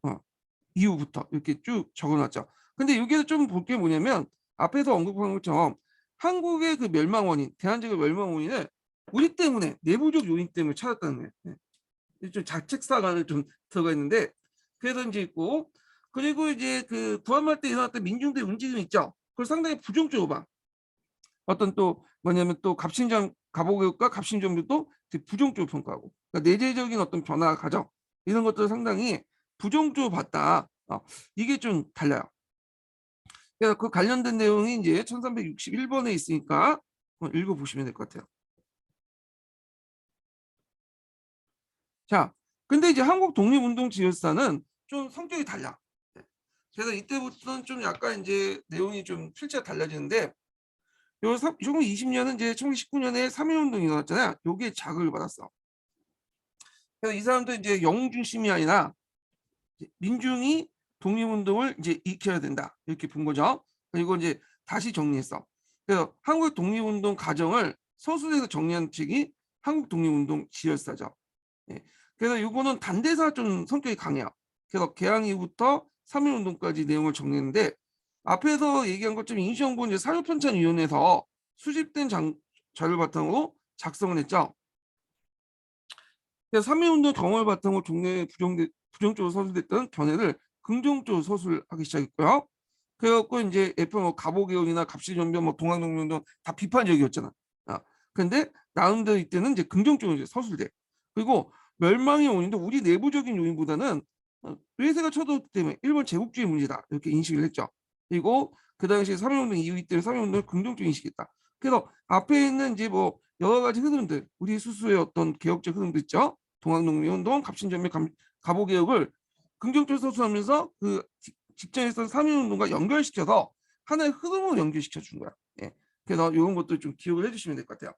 이후부터 이렇게 쭉 적어놨죠. 근데 여기서 좀 볼 게 뭐냐면 앞에서 언급한 것처럼 한국의 그 멸망 원인, 대한제국 멸망 원인을 우리 때문에 내부적 요인 때문에 찾았다는 거예요. 네. 좀 자책사가 좀 들어가 있는데 그래서 이제 있고 그리고 이제 그 구한말 때 일어났던 민중대 움직임이 있죠. 그걸 상당히 부정적으로 봐. 어떤 또 뭐냐면 또 갑신정 갑오교육과 갑신정교도 부정적으로 평가하고 그러니까 내재적인 어떤 변화 과정 이런 것들을 상당히 부정적으로 봤다. 이게 좀 달라요. 그래서 그 관련된 내용이 이제 1361번에 있으니까 읽어보시면 될 것 같아요. 자, 근데 이제 한국 독립운동 지열사는 좀 성격이 달라. 그래서 이때부터는 좀 약간 이제 내용이 좀 필체가 달라지는데 요 1920년은 이제 1919년에 3.1운동이 일어났잖아요. 요게 자극을 받았어. 그래서 이 사람도 이제 영웅 중심이 아니라 민중이 독립운동을 이제 익혀야 된다. 이렇게 본 거죠. 그리고 이제 다시 정리했어. 그래서 한국 독립운동 과정을 서술해서 정리한 책이 한국 독립운동 지열사죠. 예. 그래서 이거는 단대사 좀 성격이 강해요. 그래서 개항 이후부터 3.1운동까지 내용을 정리했는데 앞에서 얘기한 것처럼 임시정부 이제 사료편찬위원회에서 수집된 자료를 바탕으로 작성을 했죠. 그래서 3.1운동 경험을 바탕으로 종래에 부정적으로 서술됐던 견해를 긍정적으로 서술하기 시작했고요. 그래갖고 이제 F 뭐 갑오개헌이나 갑실전변, 뭐 동학농민운동 다 비판적이었잖아. 근데 나름대로 이때는 이제 긍정적으로 이제 서술돼. 그리고 멸망의 원인도 우리 내부적인 요인보다는 외세가 쳐들었기 때문에 일본 제국주의 문제다 이렇게 인식을 했죠. 그리고 그 당시 3.1운동 이후 때는 3.1운동을 긍정적으로 인식했다. 그래서 앞에 있는 이제 뭐 여러 가지 흐름들, 우리 스스로의 어떤 개혁적 흐름도 있죠. 동학농민운동, 갑신전면, 갑오개혁을 긍정적으로 서술하면서 그 직전에서 3.1운동과 연결시켜서 하나의 흐름으로 연결시켜 준 거야. 예. 그래서 이런 것도 좀 기억을 해주시면 될 것 같아요.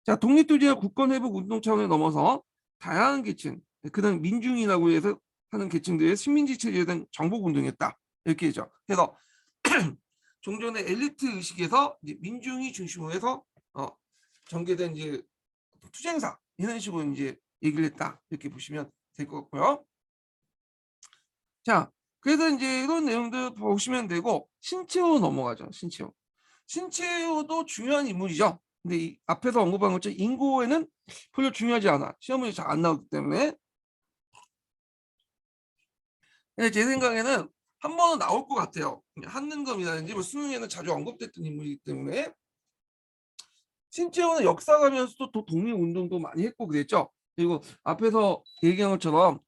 자, 독립투쟁과 국권회복 운동 차원을 넘어서 다양한 계층, 그다음 민중이라고 해서 하는 계층들의 식민지 체제에 대한 정복 운동이었다. 이렇게 되죠. 그래서 종전의 엘리트 의식에서 이제 민중이 중심으로 해서 전개된 이제 투쟁사 이런 식으로 이제 얘기를 했다. 이렇게 보시면 될 것 같고요. 자, 그래서 이제 이런 내용들 보시면 되고 신채호 넘어가죠. 신채호. 신채호도 중요한 인물이죠. 근데 이 앞에서 언급한 것처럼 인고에는 별로 중요하지 않아. 시험문제 잘 안 나오기 때문에. 근데 제 생각에는 한 번은 나올 것 같아요. 한능검이라든지 뭐 수능에는 자주 언급됐던 인물이기 때문에. 신채호는 역사가면서도 또 독립운동도 많이 했고 그랬죠. 그리고 앞에서 얘기한 것처럼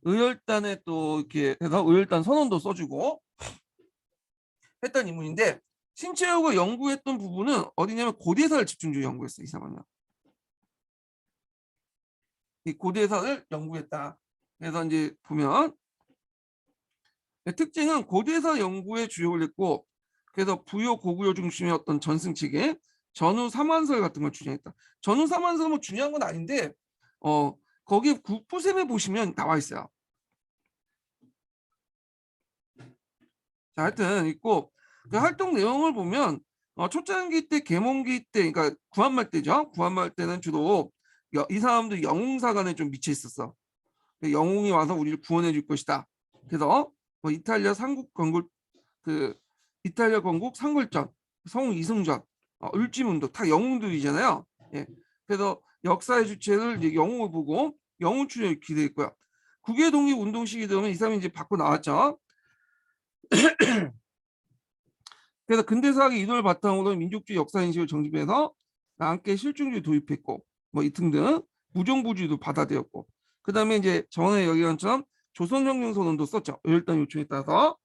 의열단에 또 이렇게 해서 의열단 선언도 써주고 했던 인물인데 신채호가 연구했던 부분은 어디냐면 고대사를 집중적으로 연구했어요. 이 사람은요. 이 고대사를 연구했다. 그래서 이제 보면 특징은 고대사 연구에 주력을 했고 그래서 부여 고구려 중심의 어떤 전승체계 전후 삼환설 같은 걸 주장했다. 전후 삼환설 뭐 중요한 건 아닌데 거기 국부셈에 보시면 나와 있어요. 자, 하여튼 있고 그 활동 내용을 보면 초창기 때 계몽기 때 그러니까 구한말 때죠. 구한말 때는 주로 이 사람도 영웅사관에 좀 미쳐 있었어. 영웅이 와서 우리를 구원해 줄 것이다. 그래서 뭐 이탈리아 삼국 건국 그 이탈리아 건국 상골전, 성우 이승전, 을지문도 다 영웅들이잖아요. 예. 그래서 역사의 주체를 이제 영웅을 보고 영웅 출연을 기대했고요. 국외 독립 운동 시기 되면 이 사람이 이제 밖으로 나왔죠. 그래서 근대사학의 이론을 바탕으로 민족주의 역사인식을 정립해서 함께 실증주의 도입했고 뭐 이 등등 무정부주의도 받아들였고 그 다음에 이제 전에 여기한 것처럼 조선혁명선언도 썼죠. 열단 요청에 따라서.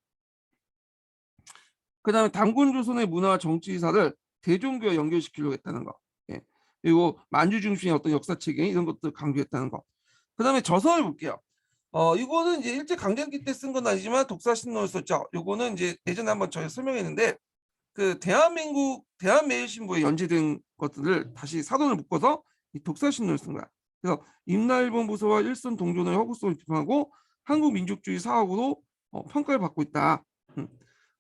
그 다음에 단군 조선의 문화와 정치사를 대종교와 연결시키려고 했다는 거. 예. 그리고 만주 중심의 어떤 역사체계 이런 것들 강조했다는 거. 그 다음에 저서를 볼게요. 이거는 이제 일제 강점기 때 쓴 건 아니지만 독사신론을 썼죠. 이거는 이제 예전에 한번 저희 설명했는데 그 대한매일신부에 연재된 것들을 다시 사돈을 묶어서 이 독사신론을 쓴 거야. 그래서 임나일본 부서와 일선 동존의 허구성을 비판하고 한국 민족주의 사학으로 평가를 받고 있다.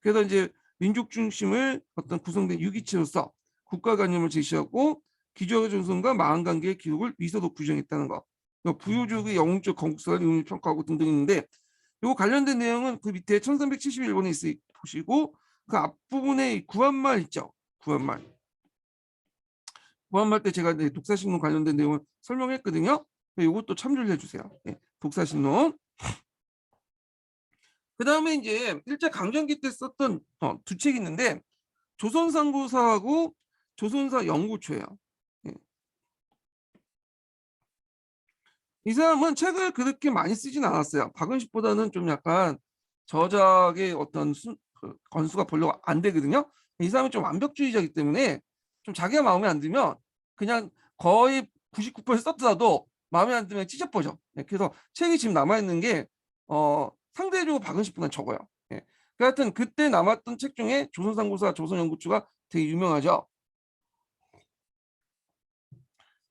그래서 이제 민족 중심을 어떤 구성된 유기체로서 국가관념을 제시하고 기조의 전선과 마음관계의 기록을 위서도 규정했다는 거. 부유주의 영웅적 건국사를 이론을 평가하고 등등 있는데 요 관련된 내용은 그 밑에 1371번에 보시고 그 앞부분에 구한말 있죠. 구한말. 구한말 때 제가 독사신론 관련된 내용을 설명했거든요. 이것도 참조를 해주세요. 네, 독사신론. 그 다음에 이제 일제 강점기 때 썼던 두 책이 있는데 조선상고사하고 조선사 연구초예요. 예. 이 사람은 책을 그렇게 많이 쓰진 않았어요. 박은식보다는 좀 약간 저작의 어떤 건수가 별로 안 되거든요. 이 사람이 좀 완벽주의자이기 때문에 좀 자기가 마음에 안 들면 그냥 거의 99% 썼더라도 마음에 안 들면 찢어버려. 네, 그래서 책이 지금 남아있는 게 상대적으로 박은식보다는 적어요. 예. 하여튼 그때 남았던 책 중에 조선상고사, 조선연구초가 되게 유명하죠.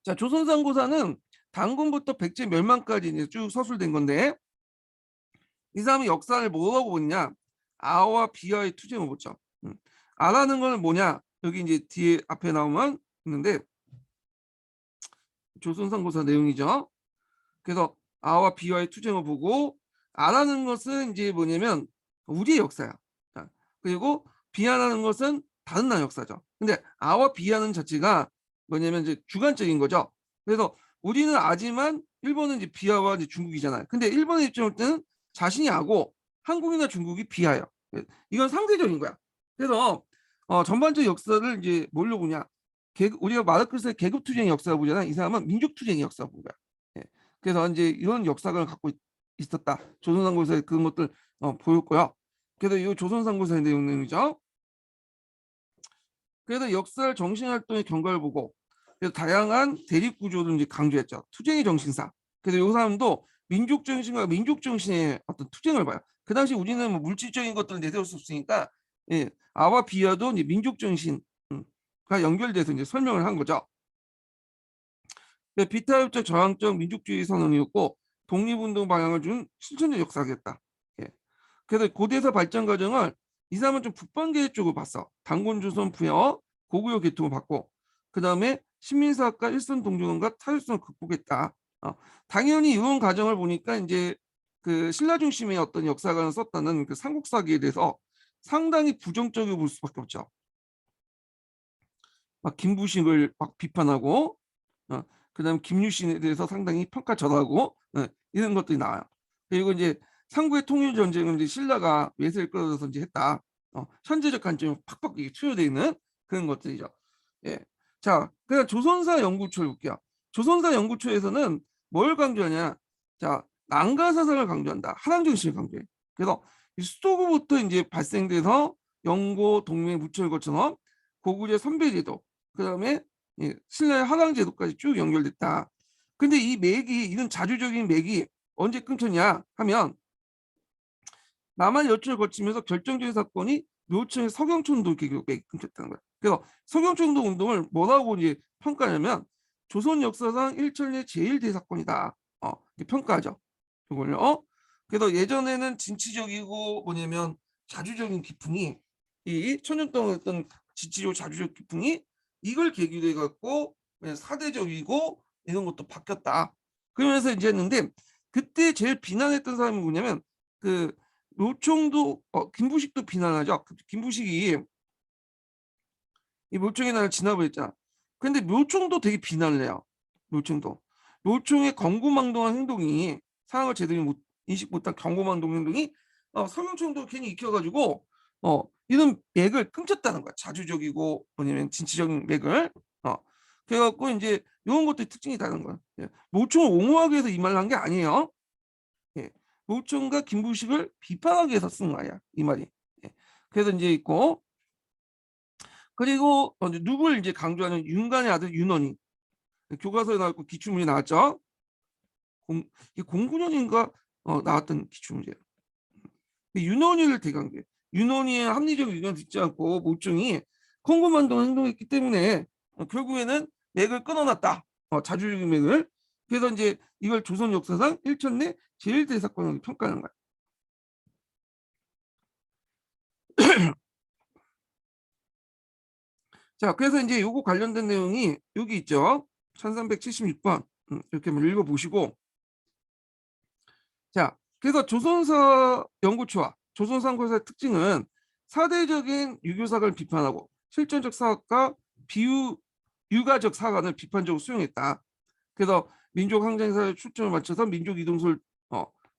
자, 조선상고사는 단군부터 백제 멸망까지 이제 쭉 서술된 건데 이 사람이 역사를 뭐라고 보냐? 아와 비와의 투쟁을 보죠. 아라는 건 뭐냐? 여기 이제 뒤에 앞에 나오면 있는데 조선상고사 내용이죠. 그래서 아와 B와의 투쟁을 보고 아라는 것은 이제 뭐냐면 우리의 역사야. 자, 그리고 B하는 것은 다른 나라의 역사죠. 근데 아와 B하는 자체가 뭐냐면 이제 주관적인 거죠. 그래서 우리는 아지만 일본은 이제 비하와 이제 중국이잖아요. 근데 일본의 입장일 때는 자신이 아고 한국이나 중국이 비하예요. 이건 상대적인 거야. 그래서 전반적 역사를 이제 뭘로 보냐? 우리가 마르크스의 계급 투쟁의 역사를 보잖아. 이 사람은 민족 투쟁의 역사를 본 거야. 예. 그래서 이제 이런 역사관을 갖고 있었다. 조선상고에서 그런 것들 보였고요. 그래서 이 조선상고사의 내용이죠. 그래서 역사를 정신활동의 경과를 보고 그래서 다양한 대립 구조를 이제 강조했죠. 투쟁의 정신사. 그래서 이 사람도 민족 정신과 민족 정신의 어떤 투쟁을 봐요. 그 당시 우리는 뭐 물질적인 것들을 내세울 수 없으니까 예, 아와 비하도 이제 민족 정신과 연결돼서 이제 설명을 한 거죠. 비타협적 저항적 민족주의 선언이었고 독립운동 방향을 준 실천적 역사겠다. 예. 그래서 고대사 발전 과정을 이 사람은 좀 북방계 쪽을 봤어. 단곤조선 부여 고구려 계통을 봤고 그 다음에 신민사학과 일선 동정론과 타율성을 극복했다. 당연히 이런 과정을 보니까 이제 그 신라 중심의 어떤 역사관을 썼다는 그 삼국사기에 대해서 상당히 부정적으로 볼 수밖에 없죠. 막 김부식을 막 비판하고 그다음 김유신에 대해서 상당히 평가절하고 이런 것들이 나와요. 그리고 이제 삼국의 통일 전쟁은 이제 신라가 외세를 끌어들여서 이제 했다. 현재적 관점이 팍팍 투여되어 있는 그런 것들이죠. 예. 자, 그냥 조선사 연구초를 볼게요. 조선사 연구초에서는 뭘 강조하냐? 자, 난가 사상을 강조한다. 하랑 정신을 강조해. 그래서 수도부부터 이제 발생돼서 영고, 동맹, 무철 거처럼 고구려 선배제도, 그다음에 신라의 하랑 제도까지 쭉 연결됐다. 근데 이 맥이 이런 자주적인 맥이 언제 끊겼냐 하면 남한 여초를 거치면서 결정적인 사건이 묘청의 서경촌도 맥이 끊겼다는 거야. 그래서 서경촌도 운동을 뭐라고 이제 평가하냐면 조선 역사상 일천의 제일 대사건이다. 평가하죠. 이걸요. 그래서 예전에는 진취적이고 뭐냐면 자주적인 기풍이 이 천년 동안 어떤 진취적 자주적 기풍이 이걸 계기로 해갖고 사대적이고 이런 것도 바뀌었다. 그러면서 이제 했는데 그때 제일 비난했던 사람이 뭐냐면 그 묘총도 김부식도 비난하죠. 김부식이 이 묘총의 날을 진압을 했잖아. 근데 묘총도 되게 비난을 해요. 묘총도. 묘총의 경고망동한 행동이 상황을 제대로 인식 못한 경고망동 행동이 서명총도 괜히 익혀가지고 이런 맥을 끊겼다는 거야. 자주적이고 뭐냐면 진취적인 맥을. 그래갖고 이제 이런 것도 특징이 다른 거야. 예. 묘총을 옹호하기 위해서 이 말을 한 게 아니에요. 예. 묘총과 김부식을 비판하기 위해서 쓴 말이야. 이 말이. 예. 그래서 이제 있고 그리고 누굴 이제 강조하는 윤관의 아들 윤원이 교과서에 나왔고 기출문제 나왔죠. 09년인가 나왔던 기출문제예요. 윤원이를 대강조해. 윤원이의 합리적 의견을 듣지 않고 모종이 콩고만동 행동했기 때문에 결국에는 맥을 끊어놨다. 자주적인 맥을. 그래서 이제 이걸 조선 역사상 일천내 제일 대사건으로 평가하는 거야. 자, 그래서 이제 요거 관련된 내용이 여기 있죠. 1376번 이렇게 한번 읽어보시고 자, 그래서 조선사 연구초와 조선상고사의 특징은 사대적인 유교사관을 비판하고 실전적 사학과 유가적 사관을 비판적으로 수용했다. 그래서 민족 항쟁사에 초점을 맞춰서 민족 이동설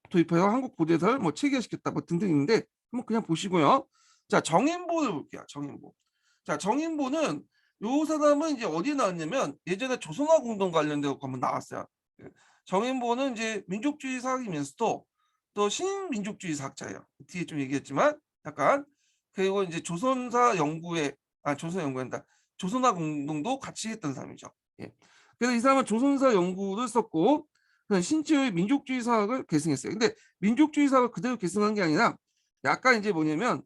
도입해서 한국 고대사를 뭐 체계화시켰다 뭐 등등 있는데 한번 그냥 보시고요. 자, 정인보를 볼게요. 정인보. 자, 정인보는 요 사람은 이제 어디에 나왔냐면 예전에 조선화 공동 관련되고 한번 나왔어요. 정인보는 이제 민족주의 사학이면서도 또 신민족주의 사학자예요. 뒤에 좀 얘기했지만 약간 그리고 이제 조선사 연구에 조선 연구한다. 조선화 공동도 같이 했던 사람이죠. 예. 그래서 이 사람은 조선사 연구를 썼고 신치의 민족주의 사학을 계승했어요. 근데 민족주의 사학을 그대로 계승한 게 아니라 약간 이제 뭐냐면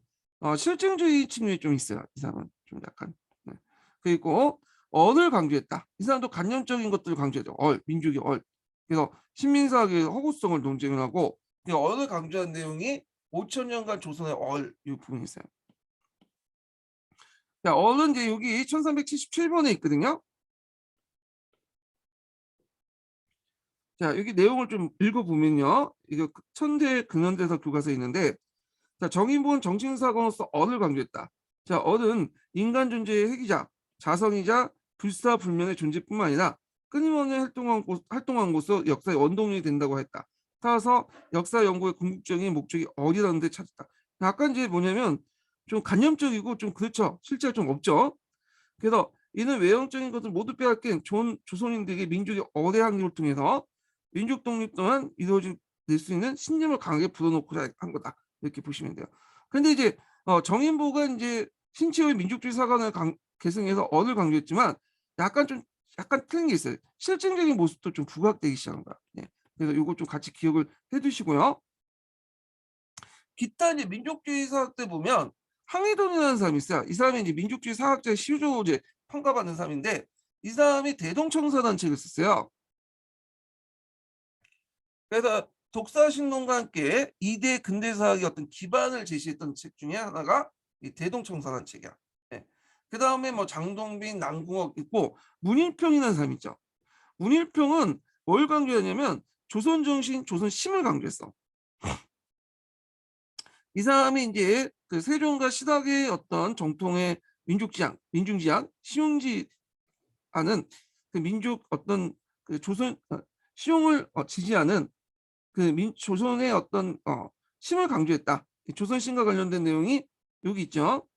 실증주의 측면이 좀 있어요. 이 사람은 좀 약간. 네. 그리고 얼을 강조했다. 이 사람도 관념적인 것들을 강조했죠. 민족의 얼. 그래서 신민사학의 허구성을 논쟁을 하고 얼을 강조한 내용이 5천년간 조선의 이 부분이 있어요. 자, 얼은 이제 여기 1377번에 있거든요. 자, 여기 내용을 좀 읽어보면요. 이거 천대 근현대사 교과서에 있는데, 자, 정인보는 정신사고로서 언을 강조했다. 자, 언은 인간 존재의 핵이자 자성이자 불사불면의 존재뿐만 아니라 끊임없이 활동한 곳으로 역사의 원동력이 된다고 했다. 따라서 역사 연구의 궁극적인 목적이 어디라는 데 찾았다. 약간 이제 뭐냐면 좀 관념적이고 좀 그렇죠. 실제로 좀 없죠. 그래서 이는 외형적인 것을 모두 빼앗긴 조선인들에게 민족의 어대 항쟁을 통해서 민족 독립 또한 이루어질 수 있는 신념을 강하게 불어넣고자 한 거다. 이렇게 보시면 돼요. 근데 이제 정인보가 이제 신치의 민족주의 사관을 계승해서 언을 강조했지만 약간 틀린 게 있어요. 실증적인 모습도 좀 부각되기 시작한 거야. 네. 그래서 이거 좀 같이 기억을 해두시고요. 기타 이제 민족주의 사학 때 보면 항해돈이라는 사람이 있어요. 이 사람이 이제 민족주의 사학자의 시조제 평가받는 사람인데 이 사람이 대동청사라는 책을 썼어요. 그래서 독사신론과 함께 이대 근대사학의 어떤 기반을 제시했던 책 중에 하나가 이 대동청사라는 책이야. 네. 그 다음에 뭐 장동빈, 남궁옥 있고 문일평이라는 사람 있죠. 문일평은 뭘 강조했냐면 조선정신, 조선심을 강조했어. 이 사람이 이제 그 세종과 신학의 어떤 정통의 민족지향, 민중지향, 시용지하는 그 민족 어떤 그 조선 시용을 지지하는 그 조선의 어떤 심을 강조했다. 조선신과 관련된 내용이 여기 있죠.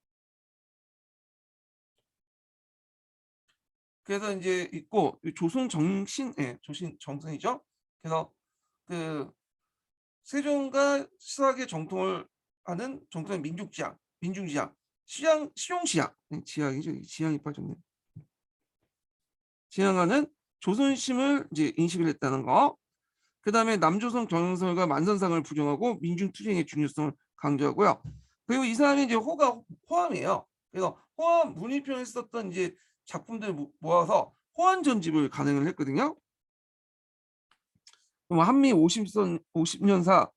그래서 이제 있고 조선 정신, 조신 정신이죠. 그래서 그 세종과 신학의 정통을 하는 정통의 민족지향, 민중지향, 시용지향, 지향이죠. 지향이 빠졌네. 지향하는 조선심을 이제 인식을 했다는 거. 그 다음에 남조선 경영설과 만선상을 부정하고 민중투쟁의 중요성을 강조하고요. 그리고 이 사람이 이제 호암이에요. 그래서 호암 문일평에 썼던 이제 작품들 모아서 호암전집을 간행을 했거든요. 한미 50년사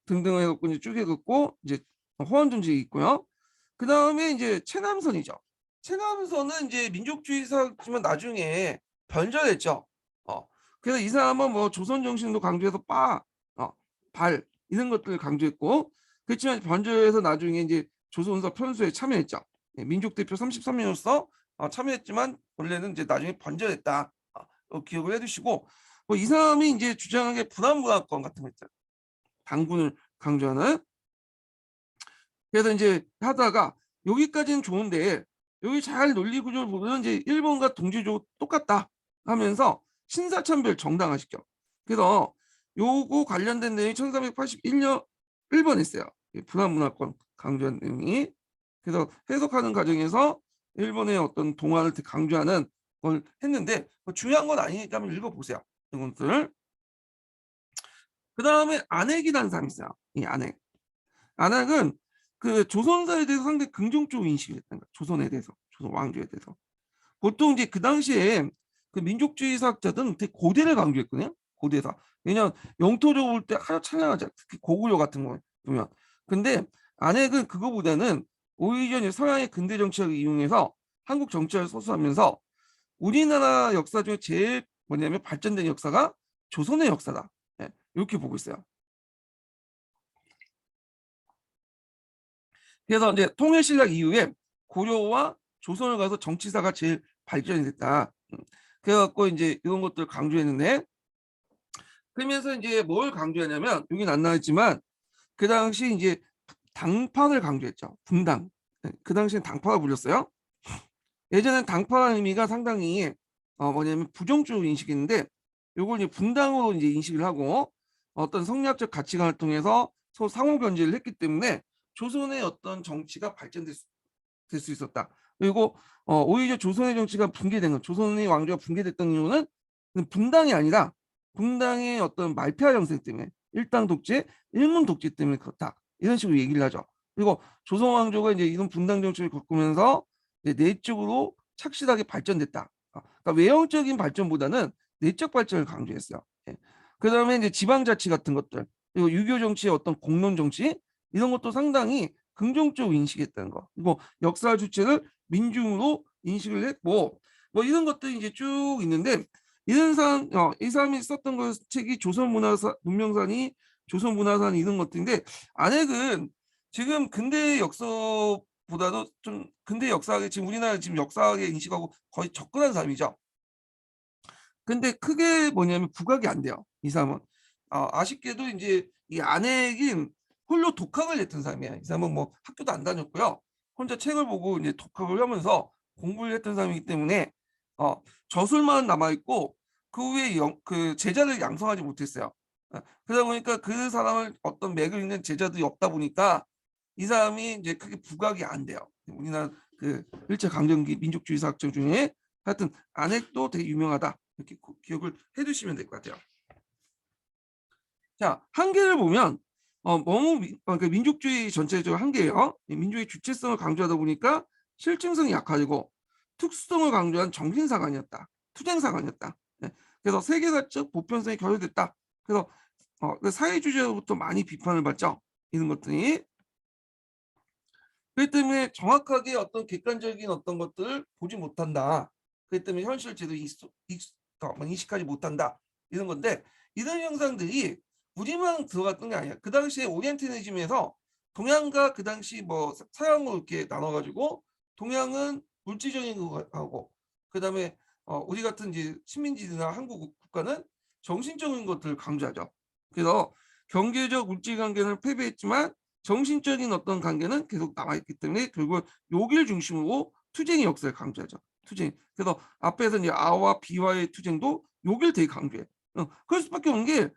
등등을 해갖고 이제 쭉 해갖고 이제 호암전집이 있고요. 그 다음에 이제 최남선이죠. 최남선은 이제 민족주의사지만 나중에 변절했죠. 그래서 이 사람은 뭐 조선 정신도 강조해서 발 이런 것들을 강조했고 그렇지만 변절해서 나중에 이제 조선사 편수에 참여했죠. 민족 대표 33명으로서 참여했지만 원래는 이제 나중에 변절했다. 기억을 해두시고 이 사람이 이제 주장한 게 불안문화권 같은 거 있잖아요. 당군을 강조하는. 그래서 이제 하다가 여기까지는 좋은데 여기 잘 논리 구조를 보면 이제 일본과 동지조 똑같다 하면서 신사참배를 정당화시켜. 그래서 요거 관련된 내용이 1381년 1번 했어요. 불안문화권 강조한 내용이. 그래서 해석하는 과정에서 일본의 어떤 동화를 강조하는 걸 했는데 중요한 건 아니니까 한번 읽어보세요. 이것들. 그 다음에 안핵이라는 사람이 있어요. 이 안핵. 안핵은 그 조선사에 대해서 상당히 긍정적으로 인식을 했다는 거야. 조선에 대해서, 조선 왕조에 대해서. 보통 이제 그 당시에 그 민족주의 사학자들은 되게 고대를 강조했거든요. 고대사. 왜냐하면 영토적으로 볼 때 하루 찬양하자. 특히 고구려 같은 거 보면. 근데 안핵은 그거보다는 오히려 서양의 근대 정치학을 이용해서 한국 정치를 소수하면서 우리나라 역사 중에 제일 뭐냐면 발전된 역사가 조선의 역사다. 이렇게 보고 있어요. 그래서 이제 통일신라 이후에 고려와 조선을 가서 정치사가 제일 발전이 됐다. 그래갖고 이제 이런 것들 강조했는데 그러면서 이제 뭘 강조하냐면 여긴 안 나왔지만 그 당시 이제 당판을 강조했죠. 분당. 그 당시엔 당파가 불렸어요. 예전엔 당파라는 의미가 상당히 뭐냐면 부정적 인식인데 요걸 이제 분당으로 이제 인식을 하고 어떤 성리학적 가치관을 통해서 서로 상호 견제를 했기 때문에 조선의 어떤 정치가 발전될 수 있었다. 그리고 오히려 조선의 정치가 붕괴된 건 조선의 왕조가 붕괴됐던 이유는 분당이 아니라 분당의 어떤 말폐화 형성 때문에 일당 독재, 일문 독재 때문에 그렇다. 이런 식으로 얘기를 하죠. 그리고 조선 왕조가 이제 이런 분당 정책을 겪으면서 내적으로 착실하게 발전됐다. 그러니까 외형적인 발전보다는 내적 발전을 강조했어요. 예. 그다음에 이제 지방자치 같은 것들 그리고 유교 정치의 어떤 공론 정치 이런 것도 상당히 긍정적으로 인식했다는 거. 그리고 역사 주체를 민중으로 인식을 했고 뭐 이런 것들이 이제 쭉 있는데 이 사람이 썼던 그 책이 문명산이 조선문화산 이런 것들인데 안핵은 지금 근대 역사보다도 좀 근대 역사학에 지금 우리나라 지금 역사학에 인식하고 거의 접근한 사람이죠. 근데 크게 뭐냐면 부각이 안 돼요. 이 사람은 아쉽게도 이제 이 안핵인 홀로 독학을 했던 사람이에요. 이 사람은 뭐 학교도 안 다녔고요. 혼자 책을 보고 이제 독학을 하면서 공부를 했던 사람이기 때문에 저술만 남아 있고 그 후에 그 제자를 양성하지 못했어요. 그러다 보니까 그 사람을 어떤 맥을 잇는 제자들이 없다 보니까 이 사람이 이제 크게 부각이 안 돼요. 우리나라 그 일제 강점기 민족주의 사학者중에 하여튼 안핵도 되게 유명하다. 이렇게 기억을 해두시면 될 것 같아요. 자, 한계를 보면 너무 그러니까 민족주의 전체적 한계예요. 민족의 주체성을 강조하다 보니까 실증성이 약화지고 특수성을 강조한 정신사관이었다. 투쟁사관이었다. 네. 그래서 세계사적 보편성이 결여됐다. 그래서 그 사회주의자로부터 많이 비판을 받죠. 이런 것들이. 그렇기 때문에 정확하게 어떤 객관적인 어떤 것들을 보지 못한다. 그렇기 때문에 현실을 제대로 인식하지 못한다. 이런 건데 이런 현상들이 우리만 들어갔던 게 아니야. 그 당시에 오리엔탈리즘에서 동양과 그 당시 뭐 서양으로 이렇게 나눠가지고 동양은 물질적인 거하고 그다음에 우리 같은 이제 식민지나 한국 국가는 정신적인 것들을 강조하죠. 그래서 경제적 물질 관계는 패배했지만 정신적인 어떤 관계는 계속 남아있기 때문에 결국 요길 중심으로 투쟁의 역사를 강조하죠. 투쟁. 그래서 앞에서 이제 아와 비와의 투쟁도 요길 되게 강조해. 그럴 수밖에 없는 게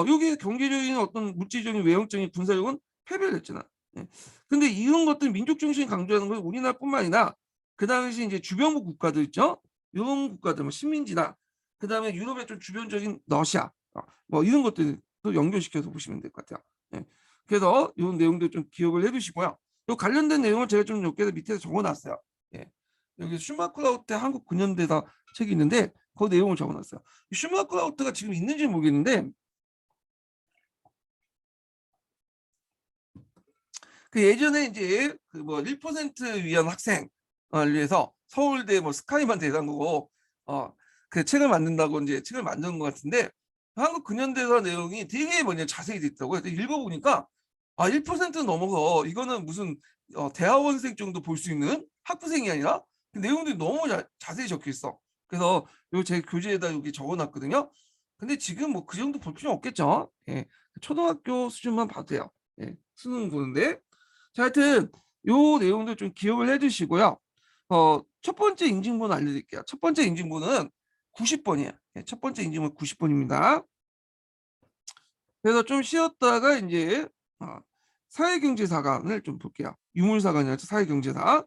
여기 경제적인 어떤 물질적인 외형적인 군사력은 패배를 했잖아. 예. 근데 이런 것들 민족 중심 강조하는 건 우리나라뿐만 아니라 그 당시 이제 주변국 국가들 있죠. 이런 국가들 뭐 식민지나 그 다음에 유럽의 좀 주변적인 러시아 뭐 이런 것들도 연결시켜서 보시면 될 것 같아요. 예. 그래서 이 내용도 좀 기억을 해두시고요. 이 관련된 내용을 제가 좀 여기 밑에 적어놨어요. 예. 여기 슈마크라우트 한국 근현대사 책이 있는데 그 내용을 적어놨어요. 슈마크라우트가 지금 있는지 모르겠는데 그 예전에 이제 그 뭐 1% 위한 학생을 위해서 서울대 뭐 스카이만 대상 거고 그 책을 만든다고 이제 책을 만든 것 같은데 한국 근현대사 내용이 되게 뭐냐 자세히 돼 있더라고요. 읽어보니까 1% 넘어서 이거는 무슨 대학원생 정도 볼 수 있는 학부생이 아니라 그 내용들이 너무 자세히 적혀 있어. 그래서 요 제 교재에다 여기 적어놨거든요. 근데 지금 뭐 그 정도 볼 필요 없겠죠. 예. 초등학교 수준만 봐도 돼요. 예. 수능 보는데. 자, 하여튼 요 내용도 좀 기억을 해주시고요. 첫 번째 인증번호 알려드릴게요. 첫 번째 인증번호는 90번이에요. 예, 첫 번째 인증번호 90번입니다. 그래서 좀 쉬었다가 이제 사회경제사관을 좀 볼게요. 유물사관이 아니라 사회경제사.